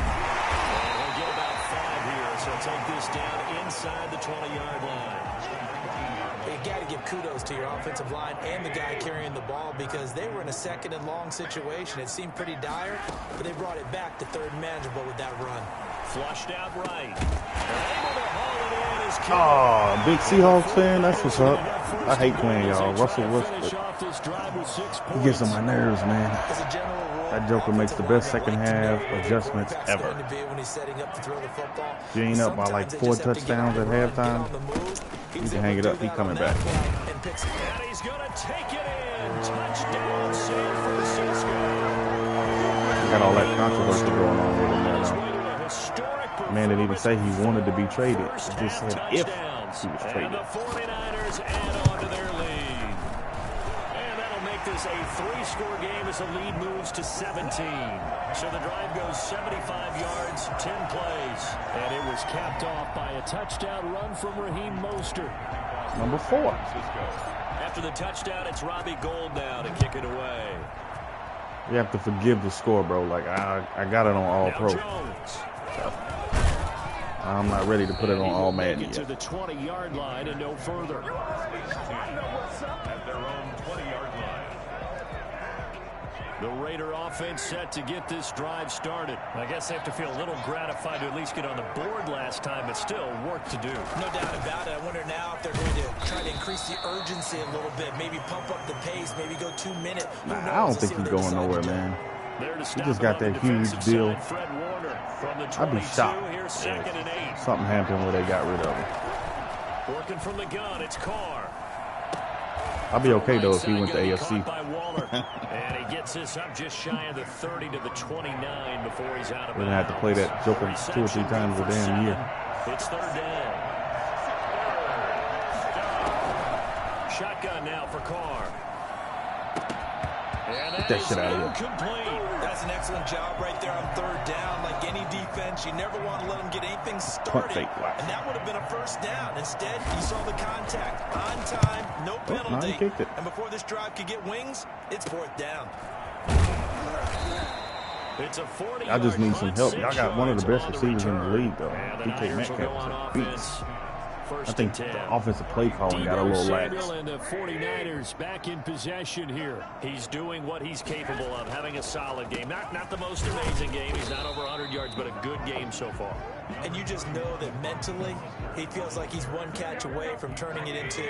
They'll get about 5 here, so take this down inside the 20-yard line. You got to give kudos to your offensive line and the guy carrying the ball because they were in a 2nd and long situation. It seemed pretty dire, but they brought it back to 3rd and manageable with that run. Flushed out right. Oh, big Seahawks fan, that's what's up. I hate playing y'all. Russell Westbrook. He gets on my nerves, man. That joker makes the best second half adjustments ever. If you ain't up by like 4 touchdowns at halftime, you can hang it up. He coming back. And he's going to take it in. Touchdown, San Francisco. Got all that controversy going on with him now. Man didn't even say he wanted to be traded. He just said if he was traded. And the 49ers add on to their lead. And that'll make this a 3-score game as the lead moves to 17. So the drive goes 75 yards, 10 plays. And it was capped off by a touchdown run from Raheem Mostert. Number 4. After the touchdown, it's Robbie Gould now to kick it away. You have to forgive the score, bro. Like, I got it on All Pro. So, I'm not ready to put it on All Madden yet. To the 20-yard line and no further. At their own 20-yard line. The Raider offense set to get this drive started. I guess they have to feel a little gratified to at least get on the board last time, but still work to do. No doubt about it. I wonder now if they're going to try to increase the urgency a little bit, maybe pump up the pace, maybe go 2 minutes. Nah, I don't think he's going nowhere, man. He just got that huge deal. I'd be shocked if something happened where they got rid of him. Working from the gun, it's Carr. I'll be okay though if he went to AFC. And he gets this up just shy of the 30 to the 29 before he's out of bounds. We're gonna have to play that joker 2 or 3 times a damn year. It's 3rd down. Shotgun now for Carr. And Get that shit out of here. Incomplete. That's an excellent job right there on 3rd down. Like any defense, you never want to let them get anything started. And that would have been a 1st down. Instead, you saw the contact. On time, no penalty. He kicked it. And before this drive could get wings, it's 4th down. It's a 40. I just need some help. Y'all got one of the best receivers in the league, though. DK Metcalf is a beast. I think the offensive play calling got a little lax. And the 49ers back in possession here. He's doing what he's capable of, having a solid game. Not the most amazing game. He's not over 100 yards, but a good game so far. And you just know that mentally, he feels like he's one catch away from turning it into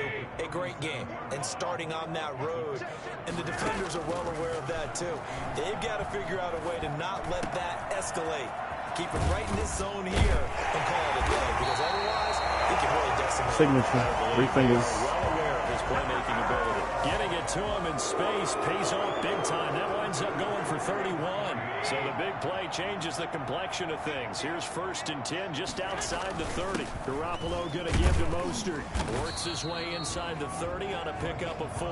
a great game and starting on that road. And the defenders are well aware of that, too. They've got to figure out a way to not let that escalate. Keep him right in this zone here and call it a day, because otherwise, he can really decimate. Signature, 3 fingers. Well aware of his playmaking ability. Getting it to him in space pays off big time. That winds up going for 31. So the big play changes the complexion of things. Here's 1st and 10 just outside the 30. Garoppolo going to give to Mostert. Works his way inside the 30 on a pickup of 4.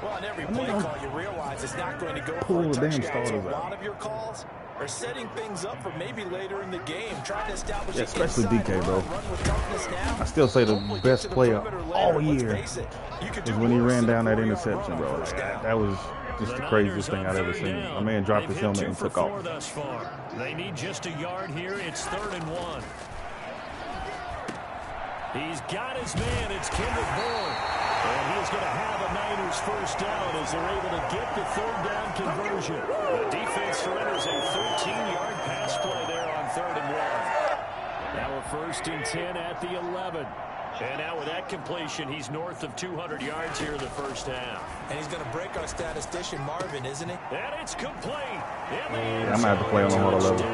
Well, on every play call, you realize it's not going to go Pull for a the damn touchdown. So a starters out. lot of your calls are setting things up for maybe later in the game, trying to establish Yeah, especially DK, bro. run with toughness now. I still say the best player all year is when he ran down that interception, bro. Like, that was just the craziest thing I've ever seen. My man dropped his helmet and took off. Thus far. They need just a yard here. It's 3rd and 1. He's got his man. It's Kendrick Bourne. And he's going to have a Niners 1st down as they're able to get the 3rd down conversion. The defense surrenders a 13-yard pass play there on 3rd and 1. Now we're 1st and 10 at the 11. And now with that completion, he's north of 200 yards here in the 1st half. And he's going to break our statistician, Marvin, isn't he? And it's complete. Yeah, I'm going to have to play on the huddle level.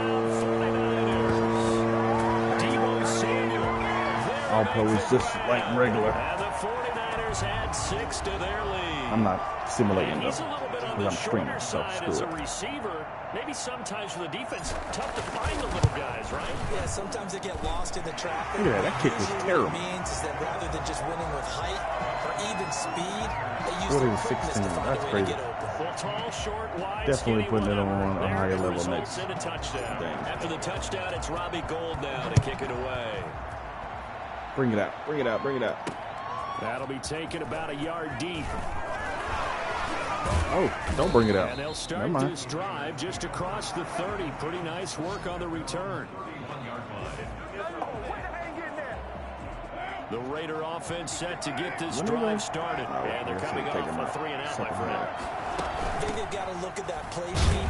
All Pro is just like regular. And the 49ers add 6 to their lead. I'm not simulating He's though. a little bit the shorter side as a receiver, maybe sometimes for the defense, tough to find the little guys, right? Yeah, sometimes they get lost in the traffic. Yeah, that kick was terrible. What it means is that rather than just winning with height or even speed, they use their quickness to find a way to get open. Well, tall, short, wide, definitely putting it on a higher level next. And a touchdown. After the touchdown, it's Robbie Gould now to kick it away. Bring it out, bring it out, bring it out. That'll be taken about a yard deep. Oh, don't bring it out. And they'll start this drive just across the 30. Pretty nice work on the return. The Raider offense set to get this drive started. And they're coming off a 3-and-out, my friend. I think they've got to look at that play sheet.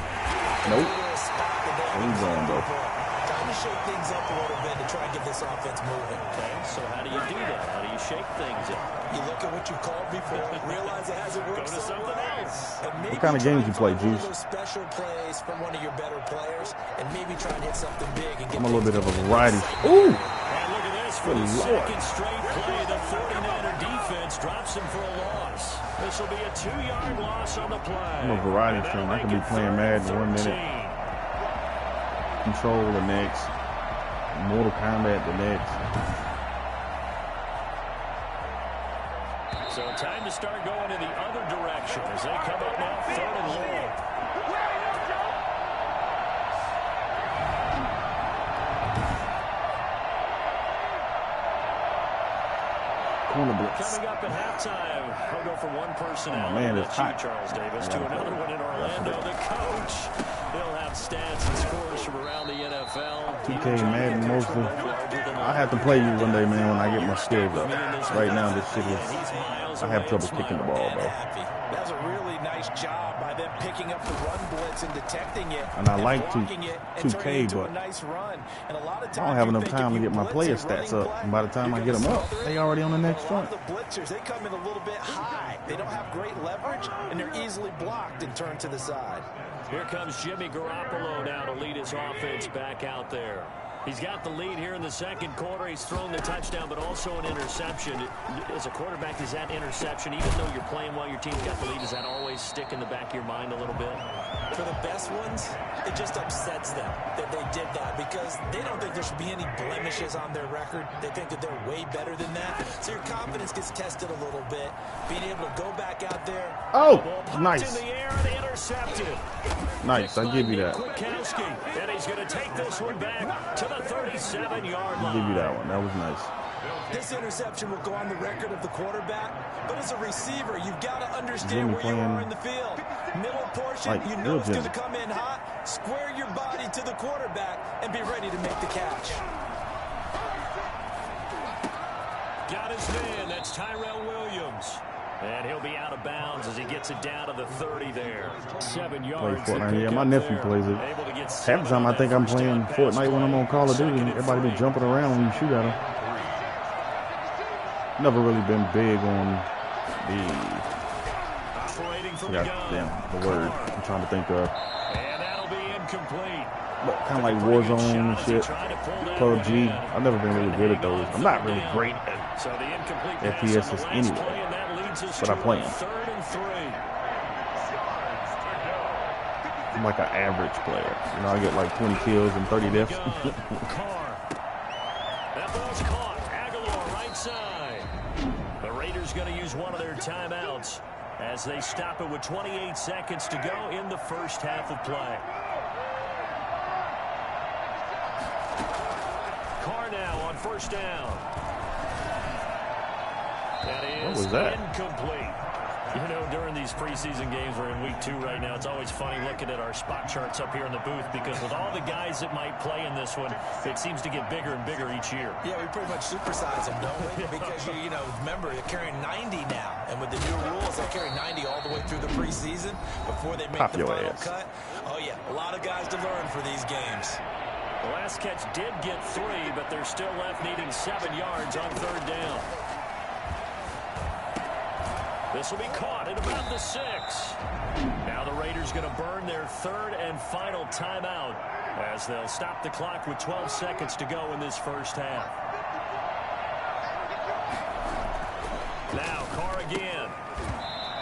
Nope. He's going, though. Time to shake things up a little bit to try and get this offense moving. Okay, so how do you do that? How do you shake things up? You look at what you've called before, realize it hasn't worked Go to something else. What kind of games you play, Juice? Those special plays from one of your better players, and maybe try and hit something big. And get I'm a little bit of a variety. Ooh! And look at this for the second straight play. The 49er defense drops him for a loss. This will be a 2-yard loss on the play. I'm a variety stream. I could be playing Madden 1 minute, Control the next, Mortal Kombat the next. So time to start going in the other direction as they come up now 3rd and long. Corner blitz. Coming up at halftime, we'll go from one personnel, man, it's hot. Charles Davis, to another one in Orlando. The coach, he'll have stats and scores from around the NFL. 2K Madden mostly. I have to play you one day, man, when I get my skills up. Right now, this shit is, I have trouble kicking the ball, bro. That's a really nice job by them picking up the run blitz and detecting it. And I like 2K, but I don't have enough time to get my player stats up. And by the time I get them up, they already on the next front. The blitzers, they come in a little bit high. They don't have great leverage, and they're easily blocked and turned to the side. Here comes Jimmy Garoppolo now to lead his offense back out there. He's got the lead here in the second quarter. He's thrown the touchdown, but also an interception. As a quarterback, is that interception, even though you're playing while your team's got the lead, does that always stick in the back of your mind a little bit? For the best ones, it just upsets them that they did that because they don't think there should be any blemishes on their record. They think that they're way better than that. So your confidence gets tested a little bit. Being able to go back out there. Oh, nice. In the air and intercepted. Nice, I give you that. And he's going to take this one back to the 37-yard line. I'll give you that one. That was nice. This interception will go on the record of the quarterback, but as a receiver, you've got to understand where you are in the field. Middle portion, you know it's going to come in hot. Square your body to the quarterback and be ready to make the catch. Got his man. That's Tyrell Williams. And he'll be out of bounds as he gets it down to the 30 there. 7 yards. Play Fortnite. Yeah, my nephew plays it. Half the time I think I'm playing Fortnite when I'm on Call of Duty. Everybody be jumping around when you shoot at them. Never really been big on the word I'm trying to think of. And that'll be incomplete. Kind of like Warzone and shit. PUBG. I've never been really good at those. I'm not really great at FPSs anyway. But I play them. I'm like an average player. You know, I get like 20 kills and 30 deaths. That ball's caught. Aguilar right side. The Raiders going to use one of their timeouts as they stop it with 28 seconds to go in the first half of play. Carr now on first down. That is incomplete. You know, during these preseason games, we're in week 2 right now. It's always funny looking at our spot charts up here in the booth because with all the guys that might play in this one, it seems to get bigger and bigger each year. Yeah, we pretty much supersize them, don't we? Because, you know, remember, they're carrying 90 now. And with the new rules, they carry 90 all the way through the preseason before they make the final cut. Oh, yeah, a lot of guys to learn for these games. The last catch did get 3, but they're still left needing 7 yards on third down. This will be caught at about the 6. Now the Raiders going to burn their third and final timeout as they'll stop the clock with 12 seconds to go in this first half. Now Carr again.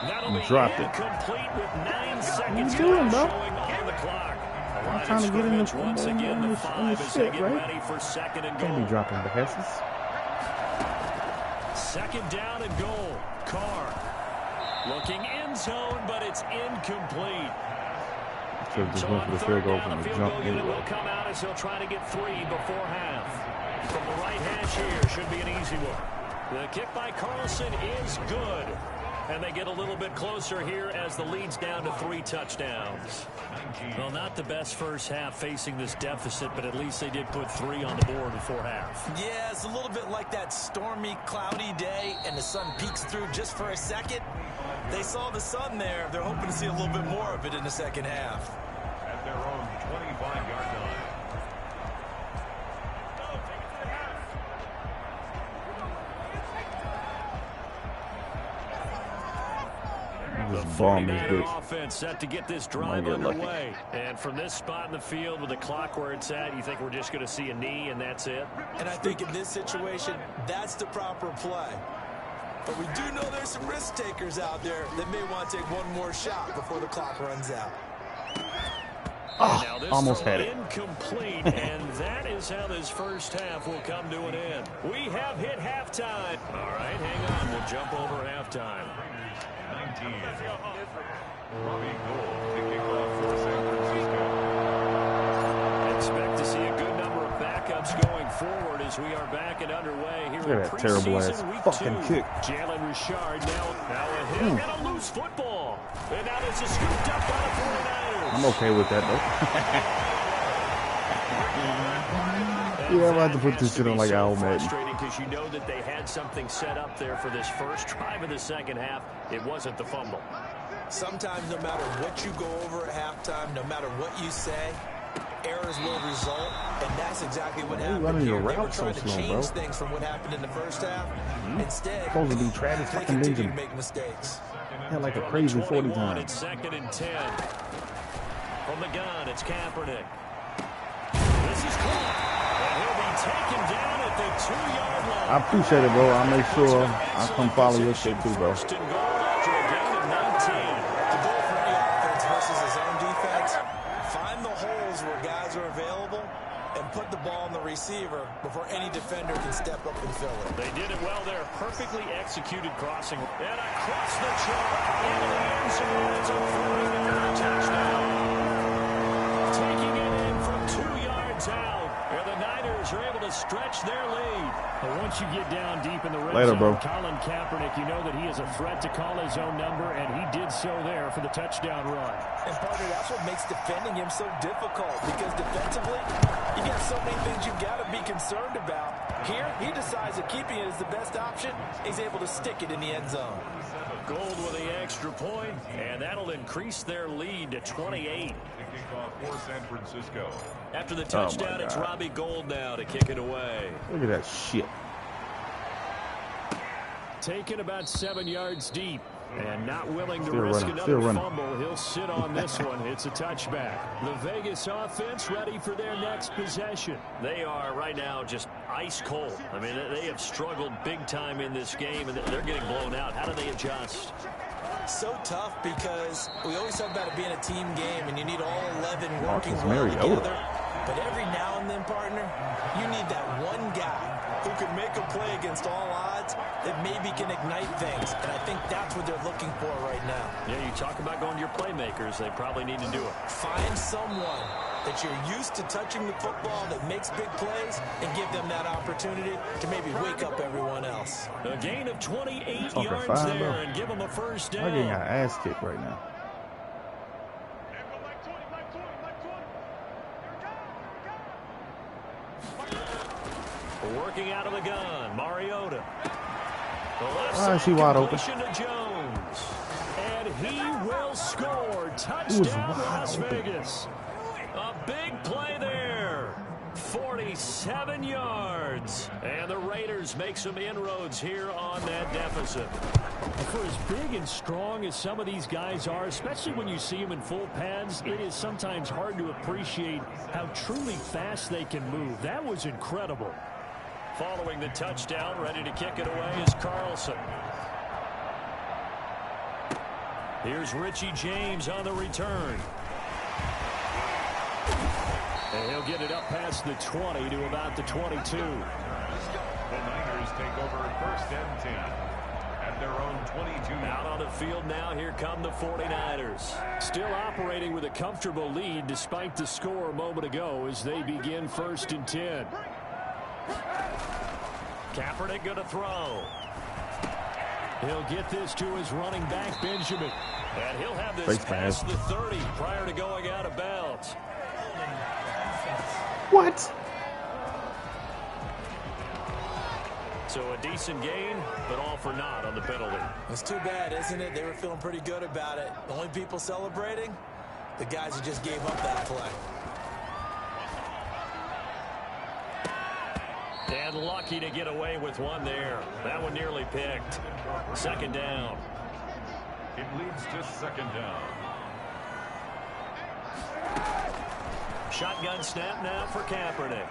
That'll be dropped it. complete with 9 seconds doing, bro? showing on the clock. I'm trying to get in the Once again, the 5 as they shit, get right? ready for second and Can't be goal. dropping the passes. Second down and goal. Carr looking end zone, but it's incomplete. Should have just So went for on the field third goal down, from the the field jump goal unit anyway. will come out as he'll try to get 3 before half. From the right hash here, should be an easy one. The kick by Carlson is good. And they get a little bit closer here as the lead's down to 3 touchdowns. Well, not the best first half facing this deficit, but at least they did put 3 on the board before half. Yeah, it's a little bit like that stormy, cloudy day, and the sun peeks through just for a second. They saw the sun there. They're hoping to see a little bit more of it in the second half. At their own 25-yard line. Just bomb this 49er bitch. offense set to get this drive get lucky. underway. And from this spot in the field with the clock where it's at, you think we're just going to see a knee and that's it? And I think in this situation, that's the proper play. But we do know there's some risk takers out there that may want to take one more shot before the clock runs out. Now this almost throw had it. incomplete, and that is how this first half will come to an end. We have hit halftime. All right, hang on. We'll jump over halftime. 19. Robbie Gould kicking off for San Francisco. Expect to see a good number of backups going forward as we are back and underway here Look at in that terrible preseason ass week fucking 2. kick. Jalen Richard now a hit and a loose football. And now this is scooped up by the 49ers. I'm okay with that, though. Yeah, I'm about to put this shit on like Al Madden. Frustrating because you know that they had something set up there for this first drive of the second half. It wasn't the fumble. Sometimes no matter what you go over at halftime, no matter what you say, errors will result, and that's exactly what happened running here. your They were route so trying to slow, change bro. things from what happened in the first half. Instead, Supposed to be Travis they fucking continue to Benjamin. make mistakes. Had like a From crazy the 40 21, times. it's second and 10. From the gun, it's Kaepernick. This is caught. And he'll be taken down at the 2-yard line. I appreciate it, bro. I'll make sure I come follow your shit too, bro. First and goal after a gain of 19. The goal for any offense versus his own defense, find the holes where guys are available and put the ball on the receiver before any defender can step up and fill it. They did it well there. Perfectly executed crossing. And across the track into the end zone. It's a 49er touchdown. Taking it in from 2 yards out. And the Niners are able to stretch their lead. But once you get down deep in the red Later, zone, bro. Colin Kaepernick, you know that he is a threat to call his own number, and he did so there for the touchdown run. And partner, that's what makes defending him so difficult, because defensively, you got so many things you've got to be concerned about. Here, he decides that keeping it is the best option. He's able to stick it in the end zone. Gold with the extra point, and that'll increase their lead to 28. Kicking off for San Francisco. After the touchdown, it's God. Robbie Gould now to kick it away. Look at that shit. Taken about 7 yards deep. And not willing to Still risk running, another still running. fumble. He'll sit on this one. It's a touchback. The Vegas offense ready for their next possession. They are right now just ice cold. I mean, they have struggled big time in this game, and they're getting blown out. How do they adjust? So tough, because we always talk about it being a team game, and you need all 11 working Marcus well Mariota. together. But every now and then, partner, you need that one guy who can make a play against all odds that maybe can ignite things. And I think that's what they're looking for right now. Yeah, you talk about going to your playmakers. They probably need to do it. Find someone that you're used to touching the football that makes big plays and give them that opportunity to maybe wake up everyone else. A gain of 28 Fucking yards fine, there bro. and give them a first I'm getting down. an ass kicked right now. Working out of the gun, Mariota. Why is he wide open? To Jones. And he will score. He was Touchdown, wide Las open. Vegas. A big play there. 47 yards. And the Raiders make some inroads here on that deficit. For as big and strong as some of these guys are, especially when you see them in full pads, it is sometimes hard to appreciate how truly fast they can move. That was incredible. Following the touchdown, ready to kick it away is Carlson. Here's Richie James on the return. And he'll get it up past the 20 to about the 22. The Niners take over 1st and 10 at their own 22. Out on the field now, here come the 49ers. Still operating with a comfortable lead despite the score a moment ago as they begin 1st and 10. Kaepernick going to throw. He'll get this to his running back, Benjamin. And he'll have this past the 30 prior to going out of bounds. What? So a decent gain, but all for naught on the penalty. It's too bad, isn't it? They were feeling pretty good about it. The only people celebrating, the guys who just gave up that play. And lucky to get away with one there. That one nearly picked. 2nd down. It leads to 2nd down. Shotgun snap now for Kaepernick.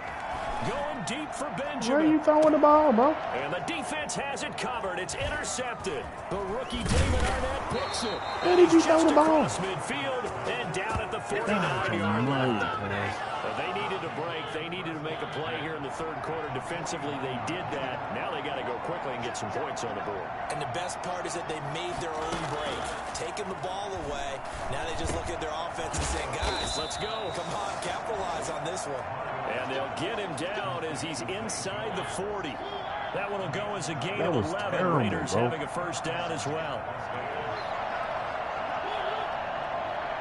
Going deep for Benjamin. Where are you throwing the ball, bro? And the defense has it covered. It's intercepted. The rookie David Arnett picks it. Where did you throw the ball? Across midfield and down at the 49-yard line. They needed a break. They needed to make a play here in the 3rd quarter. Defensively, they did that. Now they got to go quickly and get some points on the board. And the best part is that they made their own break. Taking the ball away. Now they just look at their offense and say, guys, let's go. Come on, capitalize on this one. And they'll get him down as he's inside the 40. That one will go as a gain of 11. Terrible, Raiders bro. having a 1st down as well.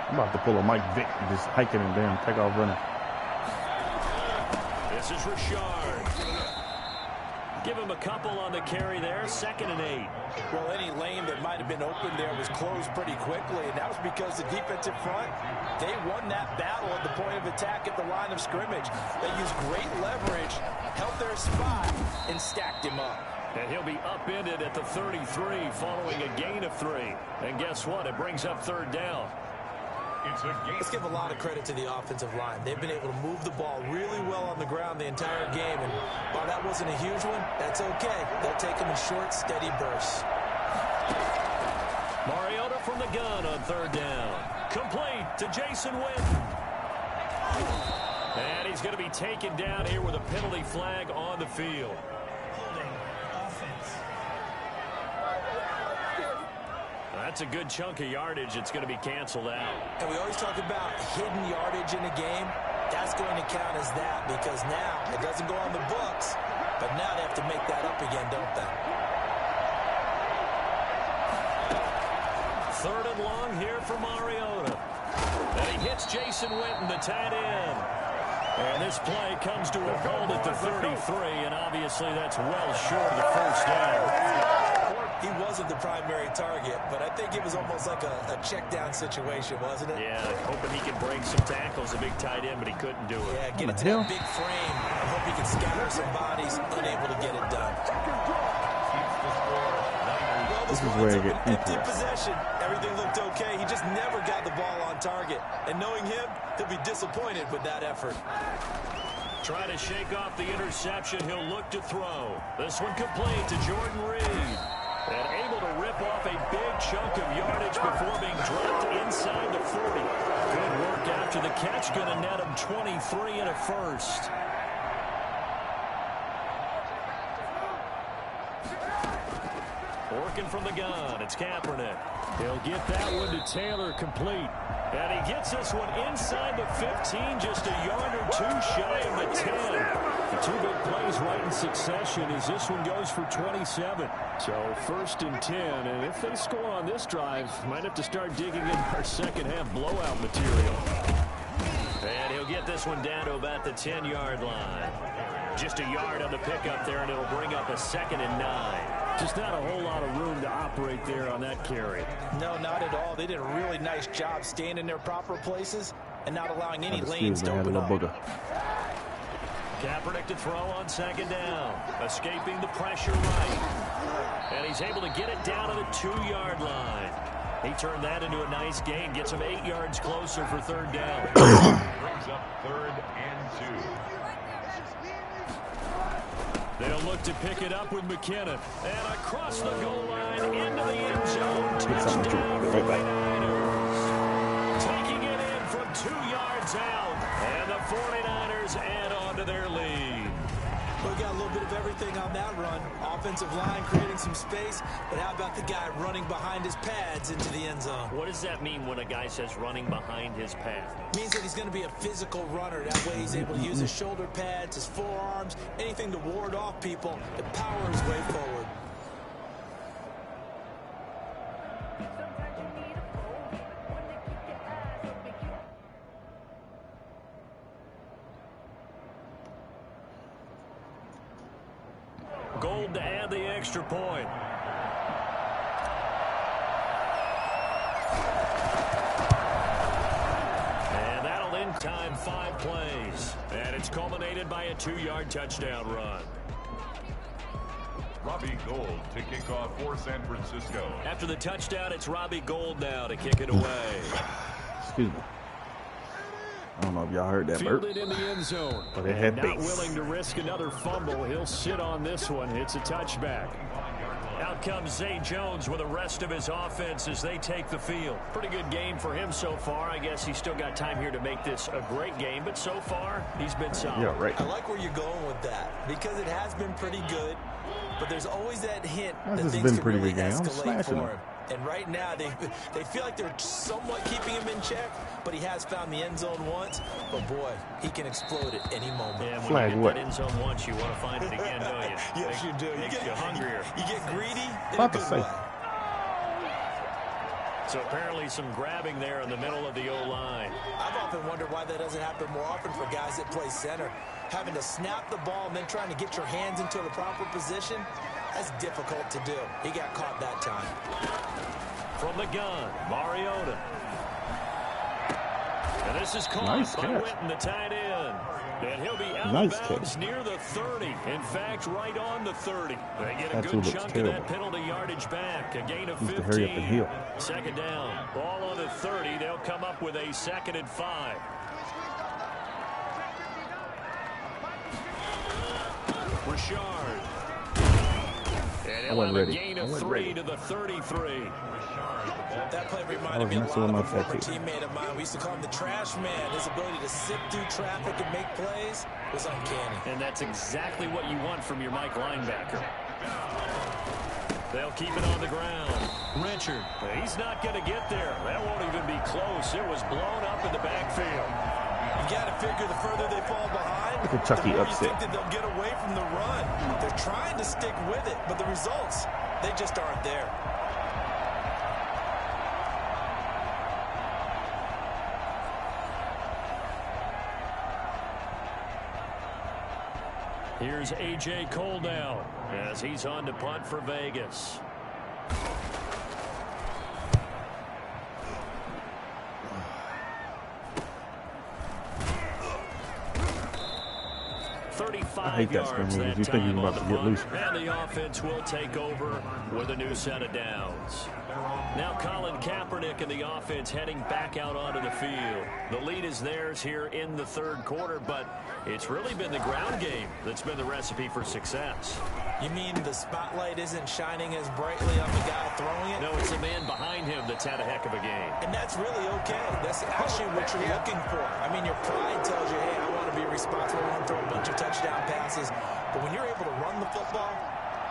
I'm about to pull a Mike Vick and just hike it and damn take off running. This is Richard. Give him a couple on the carry there. 2nd and 8. Well, any lane that might have been open there was closed pretty quickly, and that was because the defensive front, they won that battle at the point of attack at the line of scrimmage. They used great leverage, held their spot, and stacked him up. And he'll be upended at the 33 following a gain of 3. And guess what? It brings up 3rd down. Let's give a lot of credit to the offensive line. They've been able to move the ball really well on the ground the entire game. And while that wasn't a huge one, that's okay. They'll take them in short, steady bursts. Mariota from the gun on 3rd down. Complete to Jason Witten. And he's going to be taken down here with a penalty flag on the field. That's a good chunk of yardage. It's going to be canceled out. And we always talk about hidden yardage in a game. That's going to count as that because now it doesn't go on the books, but now they have to make that up again, don't they? 3rd and long here for Mariota. And he hits Jason Witten, the tight end. And this play comes to a hold at the 33, and obviously that's well short of the 1st down. He wasn't the primary target, but I think it was almost like a check-down situation, wasn't it? Yeah, hoping he could break some tackles, a big tight end, but he couldn't do it. Yeah, get it to that big frame. I hope he can scatter some bodies, unable to get it done. Well, This is where it gets empty interesting. possession. Everything looked okay. He just never got the ball on target. And knowing him, he'll be disappointed with that effort. Trying to shake off the interception. He'll look to throw. This one complete to Jordan Reed. And able to rip off a big chunk of yardage before being dropped inside the 40. Good work after the catch. Going to net him 23 and a 1st. Working from the gun. It's Kaepernick. He'll get that one to Taylor complete. And he gets this one inside the 15, just a yard or 2 shy of the 10. The 2 big plays right in succession as this one goes for 27. So 1st and 10, and if they score on this drive, might have to start digging in our second half blowout material. And he'll get this one down to about the 10-yard line. Just a yard on the pickup there, and it'll bring up a 2nd and 9. Just not a whole lot of room to operate there on that carry. No, not at all. They did a really nice job staying in their proper places and not allowing any lanes to open up. Kaepernick to throw on 2nd down. Escaping the pressure right. And he's able to get it down to the 2-yard line. He turned that into a nice gain. Gets him 8 yards closer for 3rd down. Brings up 3rd and 2. They'll look to pick it up with McKinnon. And across the goal line into the end zone. Touchdown, 49ers. Taking it in from 2 yards out. And the 49ers add on to their lead. We got a little bit of everything on that run. Offensive line creating some space, but how about the guy running behind his pads into the end zone? What does that mean when a guy says running behind his pad? It means that he's going to be a physical runner. That way he's able to use his shoulder pads, his forearms, anything to ward off people to power his way forward. Gold to add the extra point. And that'll end time 5 plays. And it's culminated by a 2-yard touchdown run. Robbie Gould to kick off for San Francisco. After the touchdown, it's Robbie Gould now to kick it away. Excuse me. I don't know if y'all heard that burp. Fielded in the end zone. But it had Not base. willing to risk another fumble. He'll sit on this one. It's a touchback. Out comes Zay Jones with the rest of his offense as they take the field. Pretty good game for him so far. I guess he's still got time here to make this a great game, but so far he's been solid. Yeah, right. I like where you're going with that because it has been pretty good, but there's always that hint that This has things been can pretty really good game. I'm escalate smashing for him. him. And right now, they feel like they're somewhat keeping him in check, but he has found the end zone once. But, boy, he can explode at any moment. And when Flag you get what? that end zone once, you want to find it again, don't you? Yes, you do. Makes you hungrier. You get greedy in a About to good say. way. So apparently some grabbing there in the middle of the O-line. I've often wondered why that doesn't happen more often for guys that play center. Having to snap the ball and then trying to get your hands into the proper position, that's difficult to do. He got caught that time. From the gun, Mariota. And this is caught Nice by catch. Witten, the tight end. And he'll be out Nice of bounds catch. near the 30. In fact, right on the 30. They get a That good too looks chunk of terrible. that penalty yardage back. A gain of Needs to 15. hurry up and heal. Second down. Ball on the 30. They'll come up with a 2nd and 5. Richard. And he'll wasn't have a ready. gain I of wasn't 3 ready. to the 33. That play I reminded was me a messing lot with of a my former tattoo. teammate of mine. We used to call him the trash man. His ability to sift through traffic and make plays was uncanny. And that's exactly what you want from your Mike linebacker. They'll keep it on the ground. Richard, he's not going to get there. That won't even be close. It was blown up in the backfield. You got to figure the further they fall behind, Look at Chucky the more upset. you think that they'll get away from the run. They're trying to stick with it, but the results, they just aren't there. Here's A.J. Cole now as he's on to punt for Vegas. I hate that scrum moves. You think he's about to get loose. And the offense will take over with a new set of downs. Now Colin Kaepernick and the offense heading back out onto the field. The lead is theirs here in the 3rd quarter, but it's really been the ground game that's been the recipe for success. You mean the spotlight isn't shining as brightly on the guy throwing it? No, it's the man behind him that's had a heck of a game. And that's really okay. That's actually what you're looking for. I mean, your pride tells you, hey, I want to be responsible. I want to throw a bunch of touchdown passes. But when you're able to run the football,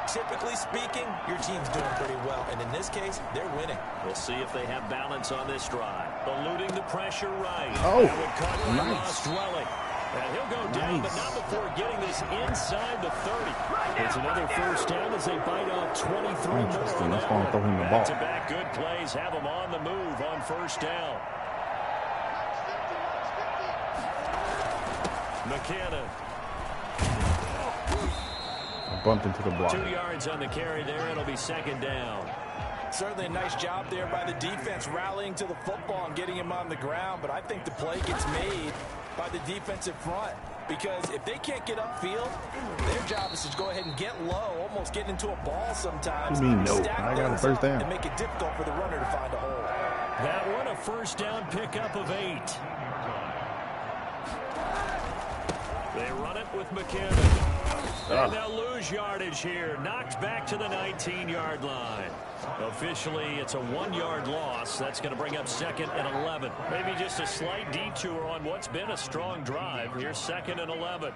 typically speaking, your team's doing pretty well. And in this case, they're winning. We'll see if they have balance on this drive. Eluding the pressure right. Oh, That would cut by nice. Ross Dwelling. And he'll go down, but not before getting this inside the 30. It's another first down as they bite off 23 more. Interesting. That's why I throw him the ball. Back-to-back good plays have them on the move on first down. McKinnon. I bumped into the block. 2 yards on the carry there. It'll be 2nd down. Certainly a nice job there by the defense rallying to the football and getting him on the ground. But I think the play gets made by the defensive front. Because if they can't get upfield, their job is to go ahead and get low, almost get into a ball sometimes. You mean no? Stack I got a things first up down. and make it difficult for the runner to find a hole. That one a first down pickup of 8. They run it with McKinnon. And they'll lose yardage here. Knocked back to the 19-yard line. Officially, it's a 1-yard loss. That's going to bring up 2nd and 11. Maybe just a slight detour on what's been a strong drive. Here's 2nd and 11.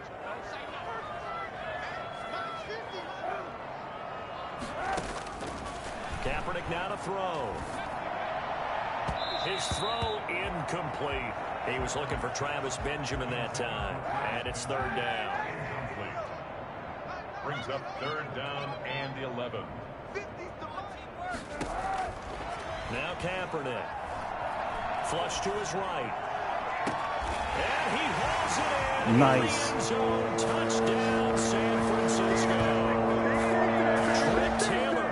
Kaepernick now to throw. His throw incomplete. He was looking for Travis Benjamin that time. And it's 3rd down. Brings up 3rd down and 11. Now Kaepernick. Flush to his right. And he hauls it in. Nice. Zone touchdown, San Francisco. Trent Taylor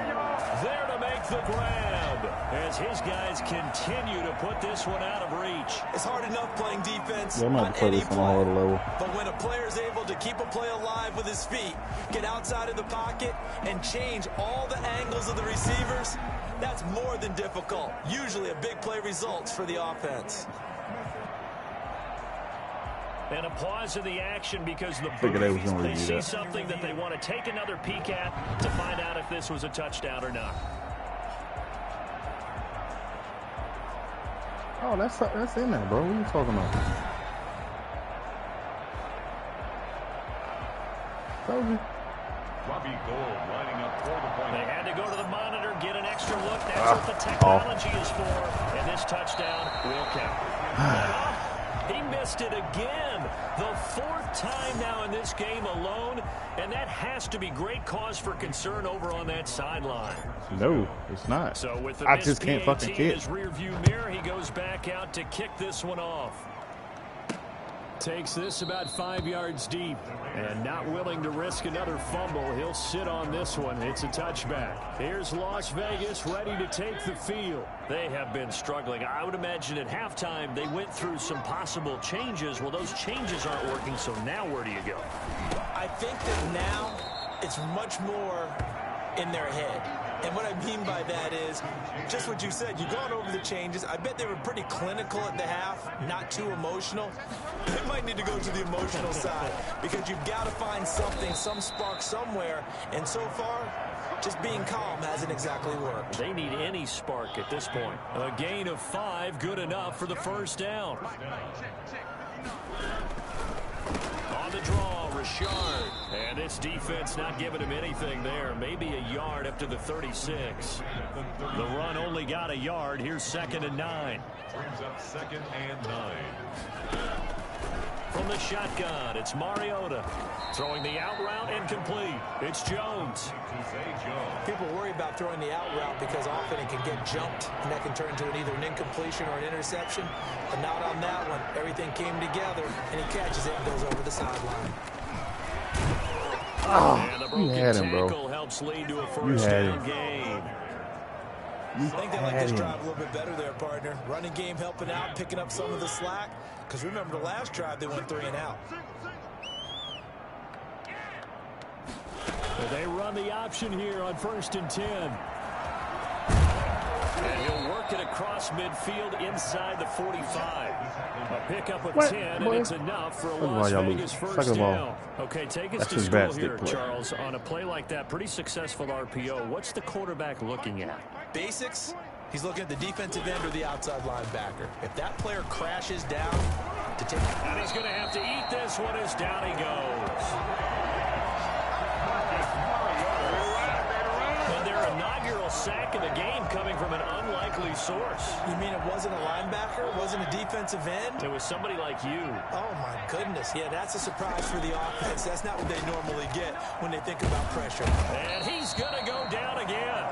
there to make the grab as his guys continue to put this one out of reach. It's hard enough playing defense Yeah, I'm on going to play any this on a play. harder level. But when a player is able to keep a play alive with his feet, get outside of the pocket, and change all the angles of the receivers, that's more than difficult. Usually a big play results for the offense. And a pause in the action because the Figured they was gonna they review see that. something that they want to take another peek at to find out if this was a touchdown or not. Oh, that's in there, bro. What are you talking about? Told you. Robbie Gould lining up for the point. They had to go to the monitor, get an extra look. That's what the technology is for. And this touchdown will count. He missed it again. The 4th time now in this game alone. And that has to be great cause for concern over on that sideline. No, it's not. So with the I just can't PAT fucking in kick. his rearview mirror, he goes back out to kick this one off. Takes this about 5 yards deep. And not willing to risk another fumble. He'll sit on this one. It's a touchback. Here's Las Vegas ready to take the field. They have been struggling. I would imagine at halftime they went through some possible changes. Well, those changes aren't working, so now where do you go? I think that now it's much more in their head. And what I mean by that is just what you said. You've gone over the changes. I bet they were pretty clinical at the half, not too emotional. They might need to go to the emotional side because you've got to find something, some spark somewhere. And so far, just being calm hasn't exactly worked. They need any spark at this point. A gain of 5, good enough for the 1st down. On the draw, Richard. And this defense not giving him anything there. Maybe a yard up to the 36. The run only got a yard. Here's 2nd and 9. Brings up 2nd and 9. From the shotgun, it's Mariota. Throwing the out route incomplete. It's Jones. People worry about throwing the out route because often it can get jumped, and that can turn into either an incompletion or an interception. But not on that one. Everything came together, and he catches it and goes over the sideline. And the you had him, bro. tackle helps lead to a 1st down gain. I think they like this drive a little bit better there, partner. Running game helping out, picking up some of the slack. Because remember the last drive, they went 3 and out. They run the option here on 1st and 10. And he'll work it across midfield inside the 45. A pickup of 10, and it's enough for a Las Vegas 1st down. Okay, take us to school here, Charles. On a play like that, pretty successful RPO. What's the quarterback looking at? Basics, he's looking at the defensive end or the outside linebacker. If that player crashes down to take... And he's going to have to eat this one as down he goes. And their inaugural sack of the game coming from an unlikely source. You mean it wasn't a linebacker? It wasn't a defensive end? It was somebody like you. Oh, my goodness. Yeah, that's a surprise for the offense. That's not what they normally get when they think about pressure. And he's going to go down again.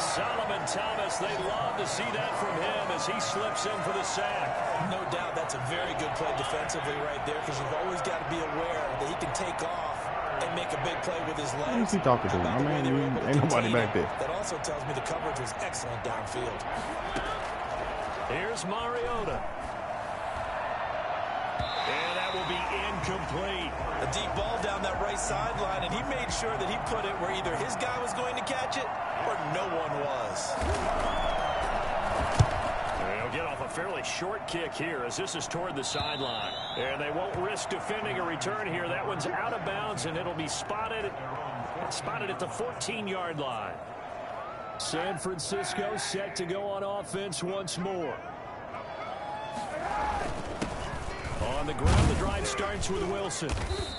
Solomon Thomas, they love to see that from him as he slips in for the sack. No doubt that's a very good play defensively right there because you've always got to be aware that he can take off and make a big play with his legs. Who's he talking to? I mean, ain't nobody back there. That also tells me the coverage was excellent downfield. Here's Mariota. And that will be incomplete. A deep ball down that right sideline, and he made sure that he put it where either his guy was going to catch it or no one was. They'll get off a fairly short kick here as this is toward the sideline. And they won't risk defending a return here. That one's out of bounds, and it'll be spotted at the 14-yard line. San Francisco set to go on offense once more. On the ground, the drive starts with Wilson.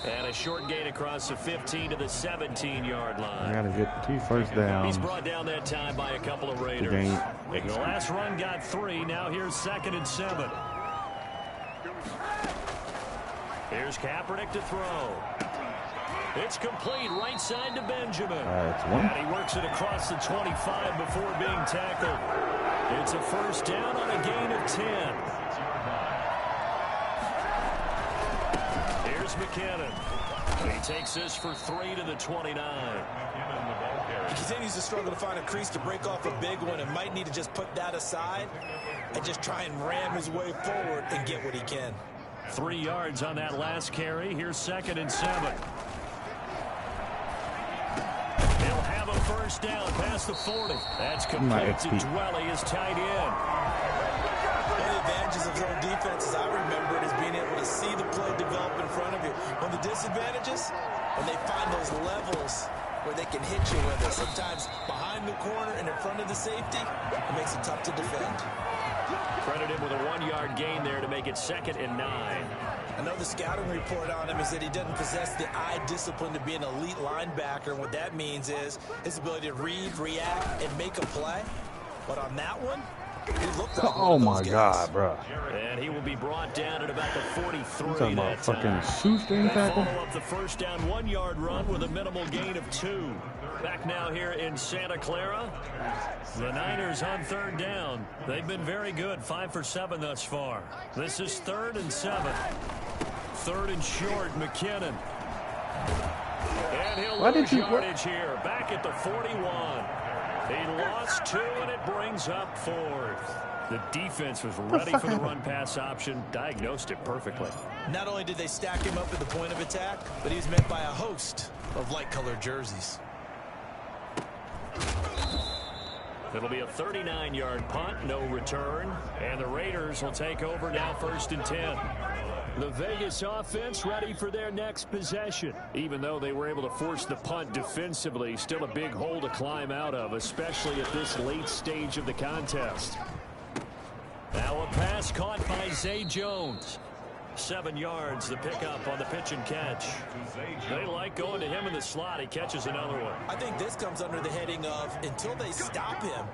And a short gain across the 15 to the 17-yard line. I got to get 2 first downs. He's brought down that time by a couple of Raiders. The last run got 3. Now here's 2nd and 7. Here's Kaepernick to throw. It's complete right side to Benjamin. And he works it across the 25 before being tackled. It's a first down on a gain of 10. Here's McKinnon. He takes this for 3 to the 29. He continues to struggle to find a crease to break off a big one and might need to just put that aside and just try and ram his way forward and get what he can. 3 yards on that last carry. Here's 2nd and 7. He'll have a first down past the 40. That's complete to Dwelly, his tight end. One of the advantages of zone defense, as I remember it, is being able to see the play develop in front of you. One of the disadvantages, when they find those levels where they can hit you with it, sometimes behind the corner and in front of the safety, it makes it tough to defend. Credited with a 1-yard gain there to make it 2nd and 9. I know the scouting report on him is that he doesn't possess the eye discipline to be an elite linebacker. And what that means is his ability to read, react, and make a play. But on that one, he looked like oh my God, bro. And he will be brought down at about the 43. You talking about fucking shoestring tackle? Follow up the first down 1-yard run with a minimal gain of 2. Back now here in Santa Clara. The Niners on 3rd down. They've been very good, 5 for 7 thus far. This is 3rd and 7. 3rd and short, McKinnon. And he'll lose yardage here. Back at the 41. He lost 2, and it brings up 4th. The defense was ready for the run-pass option, diagnosed it perfectly. Not only did they stack him up at the point of attack, but he was met by a host of light-colored jerseys. It'll be a 39-yard punt, no return, and the Raiders will take over now 1st and 10. The Vegas offense ready for their next possession. Even though they were able to force the punt defensively, still a big hole to climb out of, especially at this late stage of the contest. Now a pass caught by Zay Jones. 7 yards, the pickup on the pitch and catch. They like going to him in the slot. He catches another one. I think this comes under the heading of, until they stop him,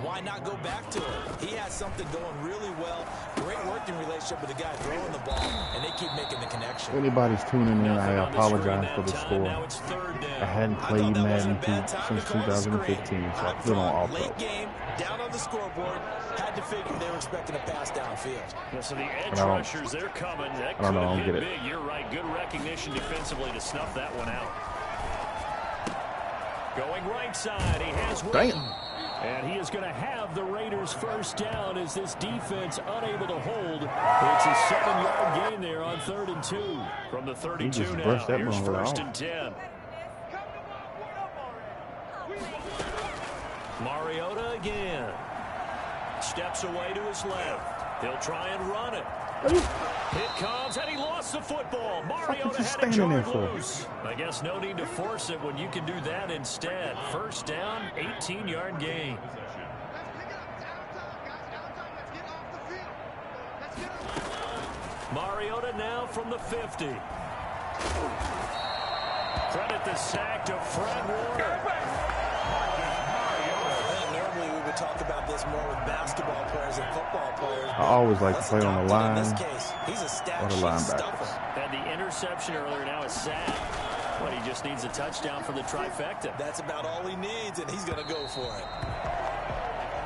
why not go back to him? He has something going really well. Great working relationship with the guy throwing the ball, and they keep making the connection. If anybody's tuning in, I apologize for the score. I hadn't played Madden since 2015, so I put on All-Pro. Late game, down on the scoreboard, had to figure they were expecting a pass downfield. Yeah, so the edge rushers, they're coming. That could have been big. You're right. Good recognition defensively to snuff that one out. Going right side, he has Wilton. And he is going to have the Raiders first down as this defense unable to hold. It's a 7-yard gain there on 3rd and 2. From the 32 now, here's 1st and 10. Mariota again. Steps away to his left. He'll try and run it. It comes, and he lost the football. Mariota had a yard loose. I guess no need to force it when you can do that instead. First down, 18-yard gain. Mariota now from the 50. Credit the sack to Fred Warner. Normally we would talk about this more with basketball players and football players. I always like to play on the line. In this case, he's a stat sheet stuffer. Had the interception earlier, now a sack. But he just needs a touchdown for the trifecta. That's about all he needs, and he's going to go for it.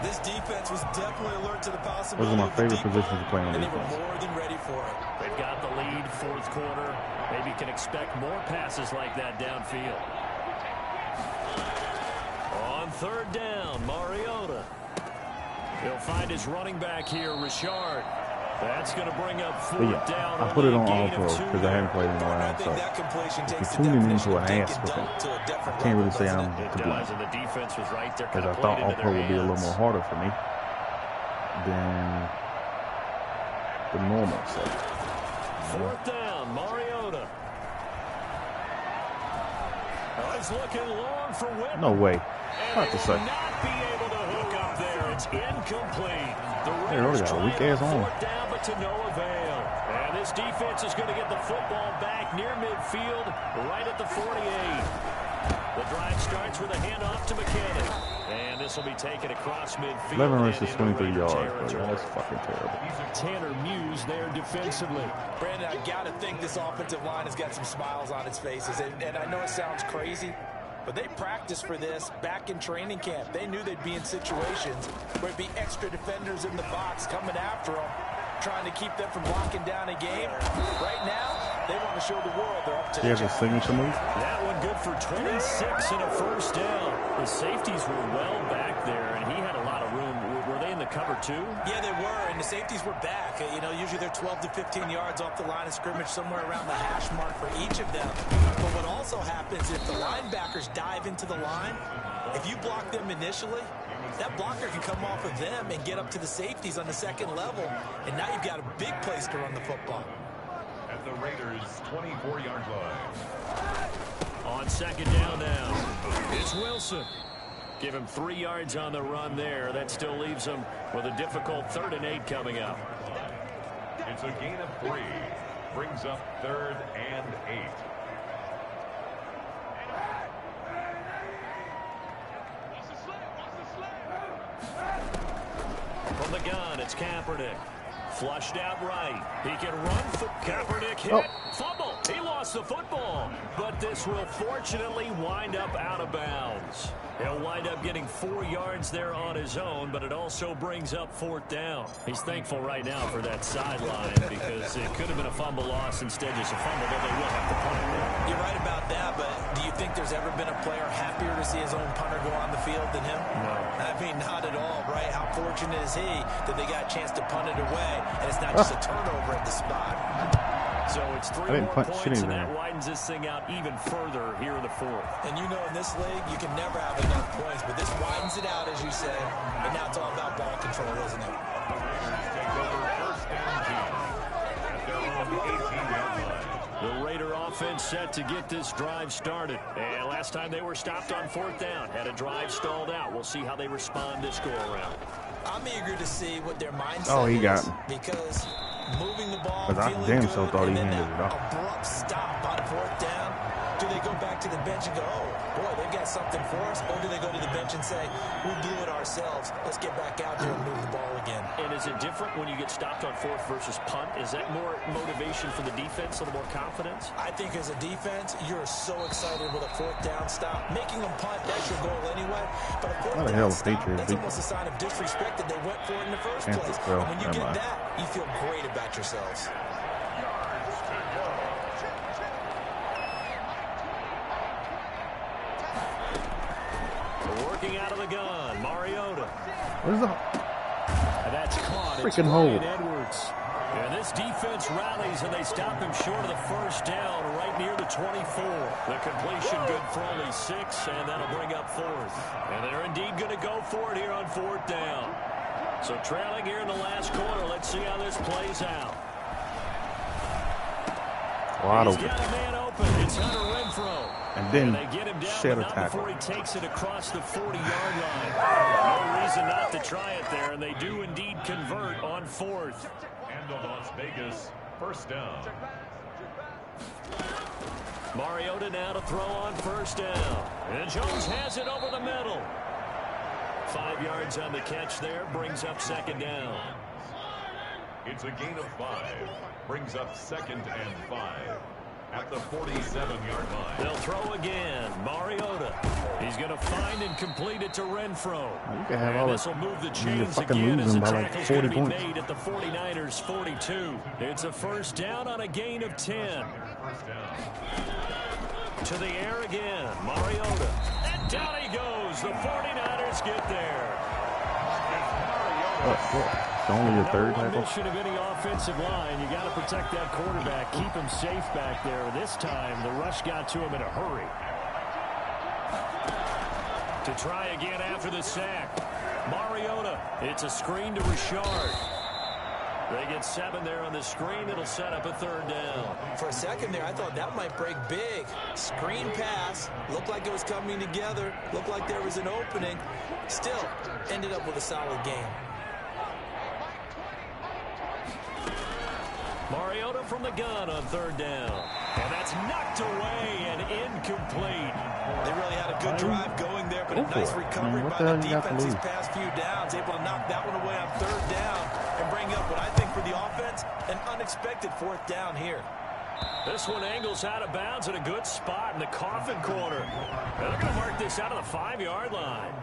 This defense was definitely alert to the possibility. Those are my favorite positions to play on and defense. they were more than ready for it. They've got the lead, 4th quarter. Maybe can expect more passes like that downfield. On 3rd down, Mariota. He'll find his running back here, Richard. That's going to bring up 4th down. I put it on All-Pro because I haven't played in a while. So if you're tuning into an ass with it, I can't really say I'm to blame. And the defense was right there. Because I thought All-Pro would be a little more harder for me. than the normal set. Fourth down, Mariota. He's looking long for Whitman. No way. Not the And second. not be able to hook up there. It's incomplete. The They already Raiders got a trying weak on ass arm. fourth down, but to no avail. And this defense is going to get the football back near midfield, right at the 48. The drive starts with a handoff to McKinnon. And this will be taken across midfield. 11 and rushes, into 23 Raider yards, territory. bro. That's fucking terrible. Tanner Muse there defensively. Brandon, I got to think this offensive line has got some smiles on its faces. And I know it sounds crazy, but they practiced for this back in training camp. They knew they'd be in situations where it'd be extra defenders in the box coming after them, trying to keep them from locking down a game. Right now, they want to show the world they're up to He has a signature move. That one good for 26 and a first down. The safeties were well back there, and he had a lot of room. Were they in the cover too? Yeah, they were, and the safeties were back. You know, usually they're 12 to 15 yards off the line of scrimmage, somewhere around the hash mark for each of them. But what also happens if the linebackers dive into the line, if you block them initially, that blocker can come off of them and get up to the safeties on the second level, and now you've got a big place to run the football. At the Raiders' 24-yard line. On second down now, it's Wilson. Give him 3 yards on the run there. That still leaves him with a difficult 3rd and 8 coming up. It's a gain of 3. Brings up 3rd and 8. From the gun, it's Kaepernick. Flushed out right. He can run for Kaepernick. Hit. Fumble. He lost the football. But this will fortunately wind up out of bounds. He'll wind up getting 4 yards there on his own, but it also brings up 4th down. He's thankful right now for that sideline because it could have been a fumble loss, instead just a fumble, but they will have to punt it there. You're right about that, but do you think there's ever been a player happier to see his own punter go on the field than him? No. I mean, not at all, right? How fortunate is he that they got a chance to punt it away, and it's not just a turnover at the spot. So it's 3 didn't more punch points, shit and anywhere. that widens this thing out even further here in the 4th. And you know, in this league, you can never have enough points, but this widens it out, as you say, and now it's all about ball control, isn't it? Take over 1st and 10 at their own 18-yard line. The Raider offense set to get this drive started. And last time they were stopped on 4th down, had a drive stalled out. We'll see how they respond this go-around. I'm eager to see what their mindset Oh, he got is, him. because moving the ball, 'Cause I feeling damn good, so thought he and then handed it that off. abrupt stop on 4th down. Do they go back to the bench and go, oh, boy, they've got something for us? Or do they go to the bench and say, we blew it ourselves. Let's get back out there and move the ball again. And is it different when you get stopped on 4th versus punt? Is that more motivation for the defense, a little more confidence? I think as a defense, you're so excited with a 4th down stop. Making them punt, that's your goal anyway. But a 4th What the down hell, stop, Patriots that's beat almost a sign of disrespect that they went for it in the first Kansas, place. bro. And when you Never get mind. that, you feel great about yourselves. Working out of the gun, Mariota. Where's the That's caught. It's freaking hole? Bryan Edwards. And this defense rallies, and they stop him short of the 1st down right near the 24. The completion good for only 6, and that'll bring up 4th. And they're indeed going to go for it here on 4th down. So trailing here in the last quarter. Let's see how this plays out. wide He's open? got a man open. It's Hunter Renfrow. And then They get him down, shed but a not tackle. before he takes it across the 40-yard line. No reason not to try it there, and they do indeed convert on 4th. And the Las Vegas 1st down. Mariota now to throw on 1st down. And Jones has it over the middle. 5 yards on the catch there, brings up 2nd down. It's a gain of 5. Brings up 2nd and 5 at the 47-yard line. They'll throw again. Mariota. He's going to find and complete it to Renfrow. You can have all And this. this will move the You're chains fucking again as losing the by like tackle's 40 going to be points. made at the 49ers 42. It's a 1st down on a gain of 10. 1st down. To the air again. Mariota. And down he goes. The 49ers get there. It's only your 3rd Number one tackle. mission of any offensive line, you got to protect that quarterback, keep him safe back there. This time, the rush got to him in a hurry. To try again after the sack. Mariota, it's a screen to Richard. They get 7 there on the screen. It'll set up a 3rd down. For a second there, I thought that might break big. Screen pass. Looked like it was coming together. Looked like there was an opening. Still, ended up with a solid game. Mariota from the gun on 3rd down. And that's knocked away and incomplete. They really had a good drive going there, but a nice recovery by the defense these past few downs. Able to knock that one away on 3rd down and bring up what I think for the offense, an unexpected 4th down here. This one angles out of bounds at a good spot in the coffin corner. They're going to mark this out of the 5-yard line.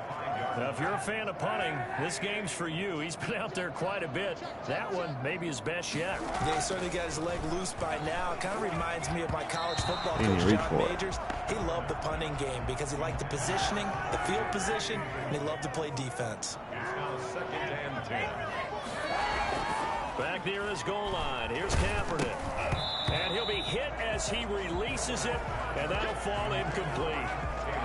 Now, if you're a fan of punting, this game's for you. He's been out there quite a bit. That one maybe his best yet. Yeah, he certainly got his leg loose by now. It kind of reminds me of my college football coach, John Majors. He loved the punting game because he liked the positioning, the field position, and he loved to play defense. It's now 2nd and 10. Back near his goal line. Here's Kaepernick. And he'll be hit as he releases it, and that'll fall incomplete.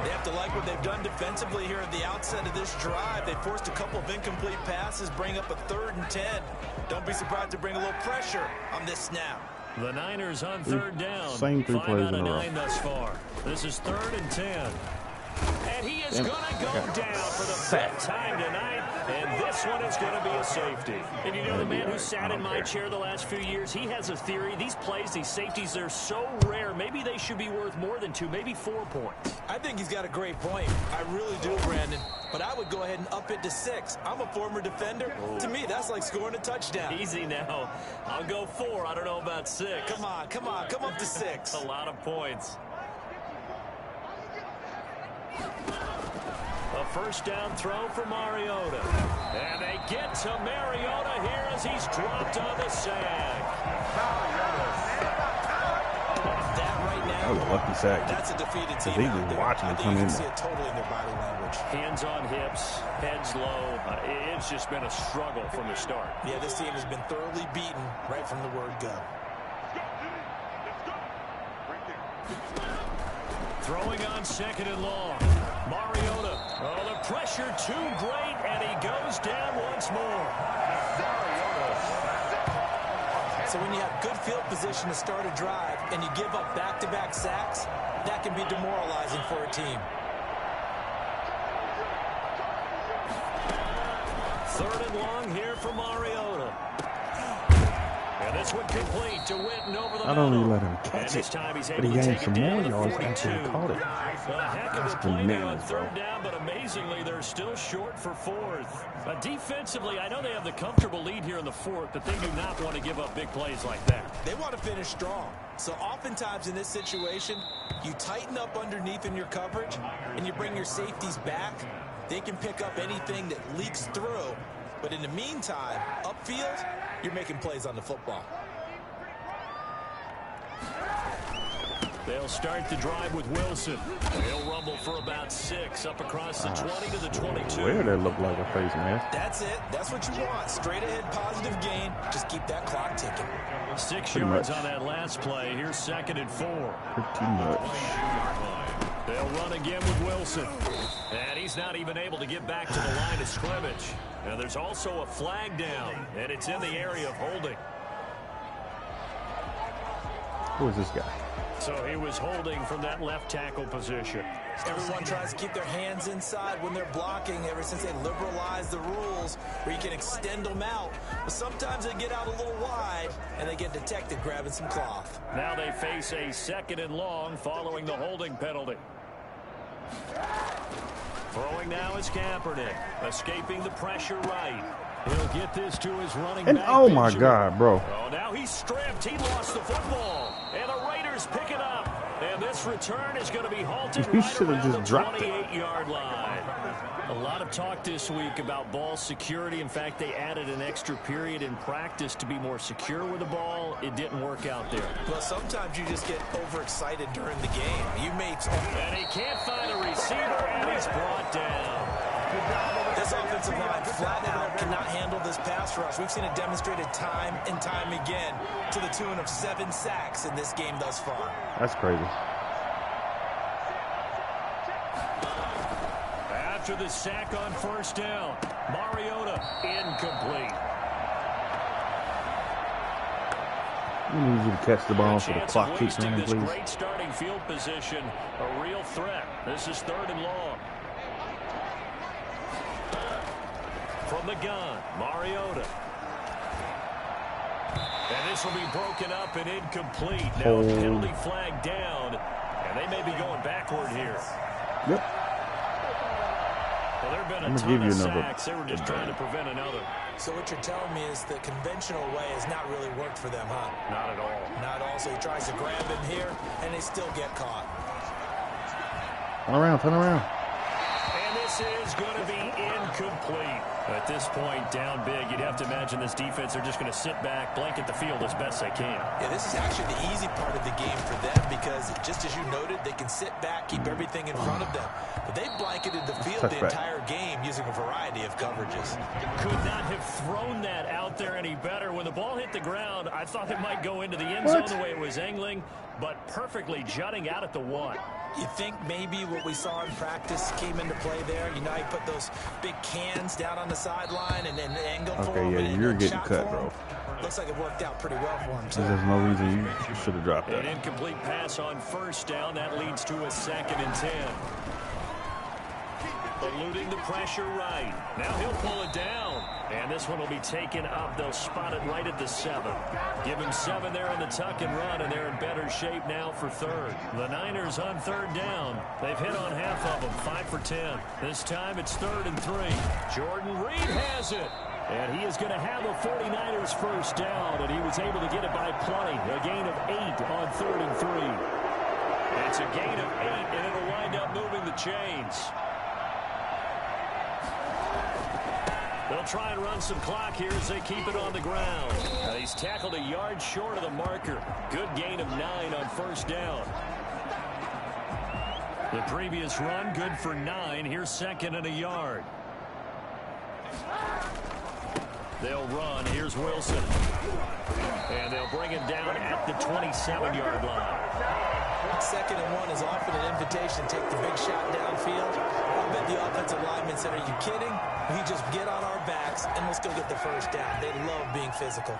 They have to like what they've done defensively here at the outset of this drive. They forced a couple of incomplete passes, bring up a 3rd and 10. Don't be surprised to bring a little pressure on this snap. The Niners on 3rd down. Same 3 5 plays out in of a row. 9 thus far. This is 3rd and 10. And he is going to go down for the 5th time tonight. And this one is going to be a safety. And you know, the man who sat in my chair the last few years, he has a theory. These plays, these safeties, they're so rare. Maybe they should be worth more than 2, maybe 4 points. I think he's got a great point. I really do, Brandon. But I would go ahead and up it to 6. I'm a former defender. To me, that's like scoring a touchdown. Easy now. I'll go 4. I don't know about 6. Come on. Come up to 6. A lot of points. A 1st down throw for Mariota. And they get to Mariota here as he's dropped on the sag. That right now, That was a lucky sack. that's a defeated team. He out was there. watching I him think come you in can see there. it totally in their body language. Hands on hips, heads low. It's just been a struggle from the start. Yeah, this team has been thoroughly beaten right from the word go. Throwing on 2nd and long. Mariota. Oh, the pressure too great, and he goes down once more. So when you have good field position to start a drive and you give up back-to-back sacks, that can be demoralizing for a team. 3rd and long here for Mariota. And this one complete to Witten over the I don't middle. really let him catch it, Time he's but able he to gained take some it more down to yards 42. after he caught it. A heck of That's a play there on bananas, bro. 3rd down, but amazingly, they're still short for 4th. Defensively, I know they have the comfortable lead here in the 4th, but they do not want to give up big plays like that. They want to finish strong. So oftentimes in this situation, you tighten up underneath in your coverage and you bring your safeties back. They can pick up anything that leaks through. But in the meantime, upfield, you're making plays on the football. They'll start the drive with Wilson. He'll rumble for about 6 up across the 20 to the 22. Where did that look like a face mask? That's it. That's what you want. Straight ahead positive gain. Just keep that clock ticking. 6 Pretty yards much. on that last play. Here's 2nd and 4. Pretty much. They'll run again with Wilson. And he's not even able to get back to the line of scrimmage. Now there's also a flag down, and it's in the area of holding. Who is this guy? So he was holding from that left tackle position. Everyone tries to keep their hands inside when they're blocking ever since they liberalized the rules where you can extend them out. But sometimes they get out a little wide and they get detected grabbing some cloth. Now they face a 2nd and long following the holding penalty. Throwing now is Kaepernick, escaping the pressure right. He'll get this to his running And back. oh my Benjamin. God, bro. Oh, now he's stripped. He lost the football. And the Raiders pick it up. And this return is going to be halted He right should have around just the dropped it. 28-yard line. A lot of talk this week about ball security. In fact, they added an extra period in practice to be more secure with the ball. It didn't work out there. Well, sometimes you just get overexcited during the game. You may... And he can't find a receiver, and he's brought down. This offensive line flat out cannot handle this pass rush. We've seen it demonstrated time and time again to the tune of 7 sacks in this game thus far. That's crazy. At after the sack on first down. Mariota incomplete. We need you to catch the ball so the clock keeps running, this please. Great starting field position, a real threat. This is 3rd and long. From the gun, Mariota. And this will be broken up and incomplete. Now penalty flag down, and they may be going backward here. Yep. Well, there have been a I'm ton gonna give of you another. sacks. They were just trying to prevent another. So what you're telling me is the conventional way has not really worked for them, huh? Not at all. Not at all. So he tries to grab him here, and they still get caught. Turn around, turn around. And this is going to be incomplete. At this point, down big, you'd have to imagine this defense, they're just going to sit back, blanket the field as best they can. Yeah, this is actually the easy part of the game for them because, just as you noted, they can sit back, keep everything in front of them. But they blanketed the field the entire game using a variety of coverages. Could not have thrown that out there any better. When the ball hit the ground, I thought it might go into the end zone the way it was angling, but perfectly jutting out at the 1. You think maybe what we saw in practice came into play there? You know, you put those big cans down on the sideline and then angle for him. Okay, yeah, and you're getting cut, bro. Looks like it worked out pretty well for him, too. There's no reason you should have dropped that. An incomplete pass on first down. That leads to a 2nd and 10. Eluding the pressure right. Now he'll pull it down. And this one will be taken up. They'll spot it right at the 7. Give him 7 there in the tuck and run, and they're in better shape now for 3rd. The Niners on 3rd down. They've hit on half of them, 5 for 10. This time it's 3rd and 3. Jordan Reed has it. And he is going to have a 49ers first down, and he was able to get it by plenty. A gain of 8 on 3rd and 3. It's a gain of 8, and it'll wind up moving the chains. They'll try and run some clock here as they keep it on the ground. He's tackled a yard short of the marker. Good gain of 9 on first down. The previous run, good for 9. Here's 2nd and a yard. They'll run. Here's Wilson. And they'll bring him down at the 27-yard line. 2nd and 1 is often an invitation to take the big shot downfield. I bet the offensive lineman said, are you kidding? We just get on our backs and let's go get the first down. They love being physical.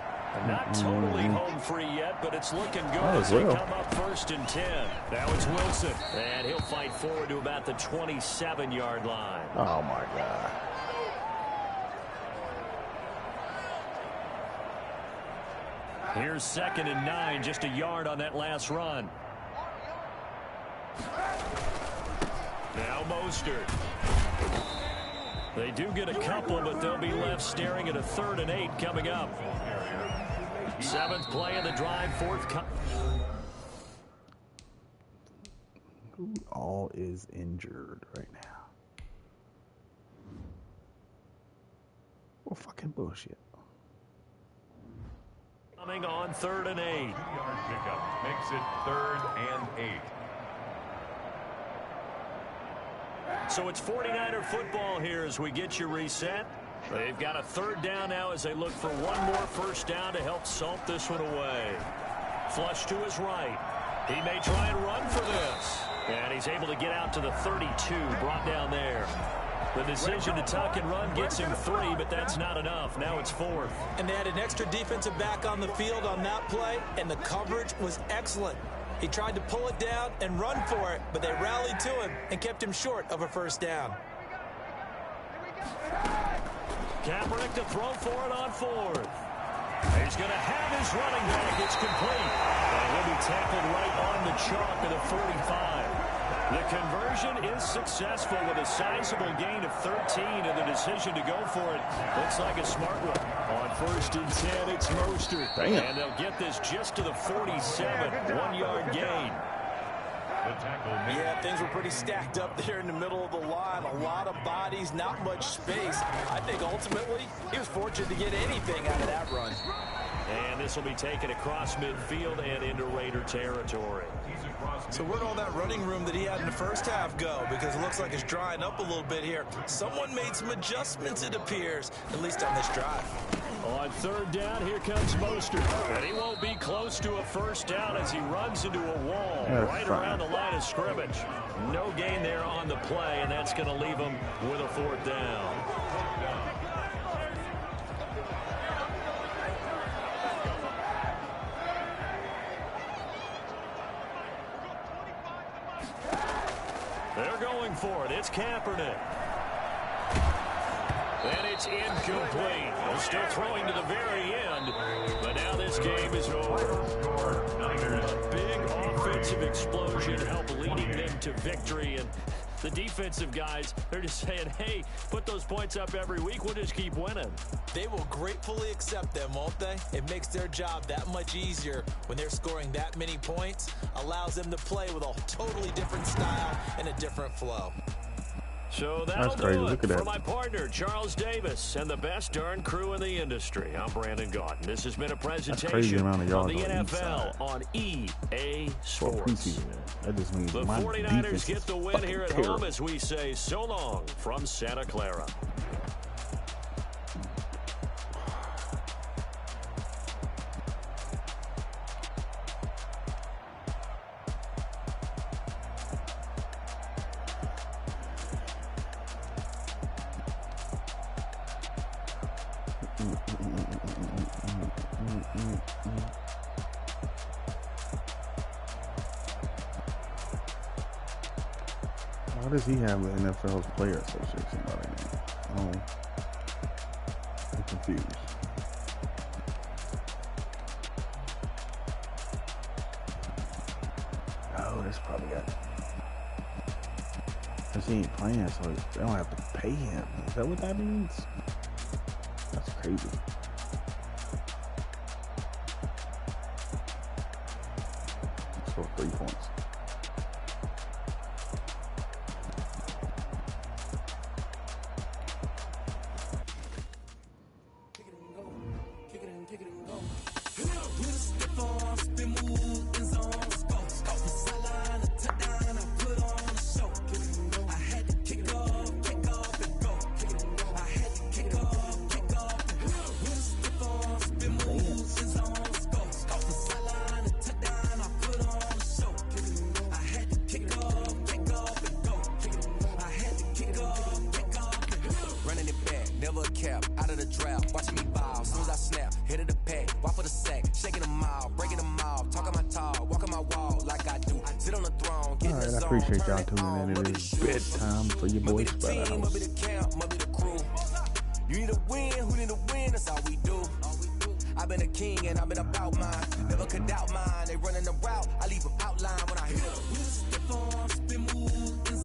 Not totally home free yet, but it's looking good as they come up 1st and 10. Now it's Wilson, and he'll fight forward to about the 27-yard line. Oh, my God. Here's 2nd and 9, just a yard on that last run. Now Mostert. They do get a couple, but they'll be left staring at a 3rd and 8 coming up. 7th play of the drive, 4th. Who all is injured right now? Well, fucking bullshit. Coming on 3rd and 8. Yard pickup makes it 3rd and 8. So it's 49er football here as we get you reset. They've got a 3rd down now as they look for one more first down to help salt this one away. Flush to his right. He may try and run for this. And he's able to get out to the 32, brought down there. The decision to tuck and run gets him 3, but that's not enough. Now it's 4th. And they had an extra defensive back on the field on that play, and the coverage was excellent. He tried to pull it down and run for it, but they rallied to him and kept him short of a first down. Kaepernick to throw for it on 4th. He's going to have his running back. It's complete. And he'll be tackled right on the chalk of the 45. The conversion is successful with a sizable gain of 13, and the decision to go for it looks like a smart one. On 1st and 10, it's Mostert. Damn. And they'll get this just to the 47, 1-yard gain. Yeah, things were pretty stacked up there in the middle of the line. A lot of bodies, not much space. I think ultimately he was fortunate to get anything out of that run. And this will be taken across midfield and into Raider territory. So where'd all that running room that he had in the first half go? Because it looks like it's drying up a little bit here. Someone made some adjustments, it appears, at least on this drive. On third down, here comes Mostert. And he won't be close to a first down as he runs into a wall right around the line of scrimmage. No gain there on the play, and that's going to leave him with a fourth down. They're going for it. It's Kaepernick. And it's incomplete. They're still throwing to the very end, but now this game is over. A big offensive explosion helped leading them to victory, and the defensive guys, they're just saying, hey, put those points up every week. We'll just keep winning. They will gratefully accept them, won't they? It makes their job that much easier when they're scoring that many points, allows them to play with a totally different style and a different flow. So that'll do it for my partner, Charles Davis, and the best darn crew in the industry. I'm Brandon Gaudin. This has been a presentation of the NFL on EA Sports. That just means the 49ers get the win here at home as we say so long from Santa Clara. Why does he have the NFL's Player Association right now? Oh, I'm confused. Oh, that's probably got it. Because he ain't playing, so they don't have to pay him. Is that what that means? That's crazy. So 3 points. Appreciate y'all tuning in. It is bedtime for your boy Splatterhouse. You need a win, who need a win? That's all we do. I've been a king and I've been about mine. Never could doubt mine. They running the route. I leave them outline when I hear them.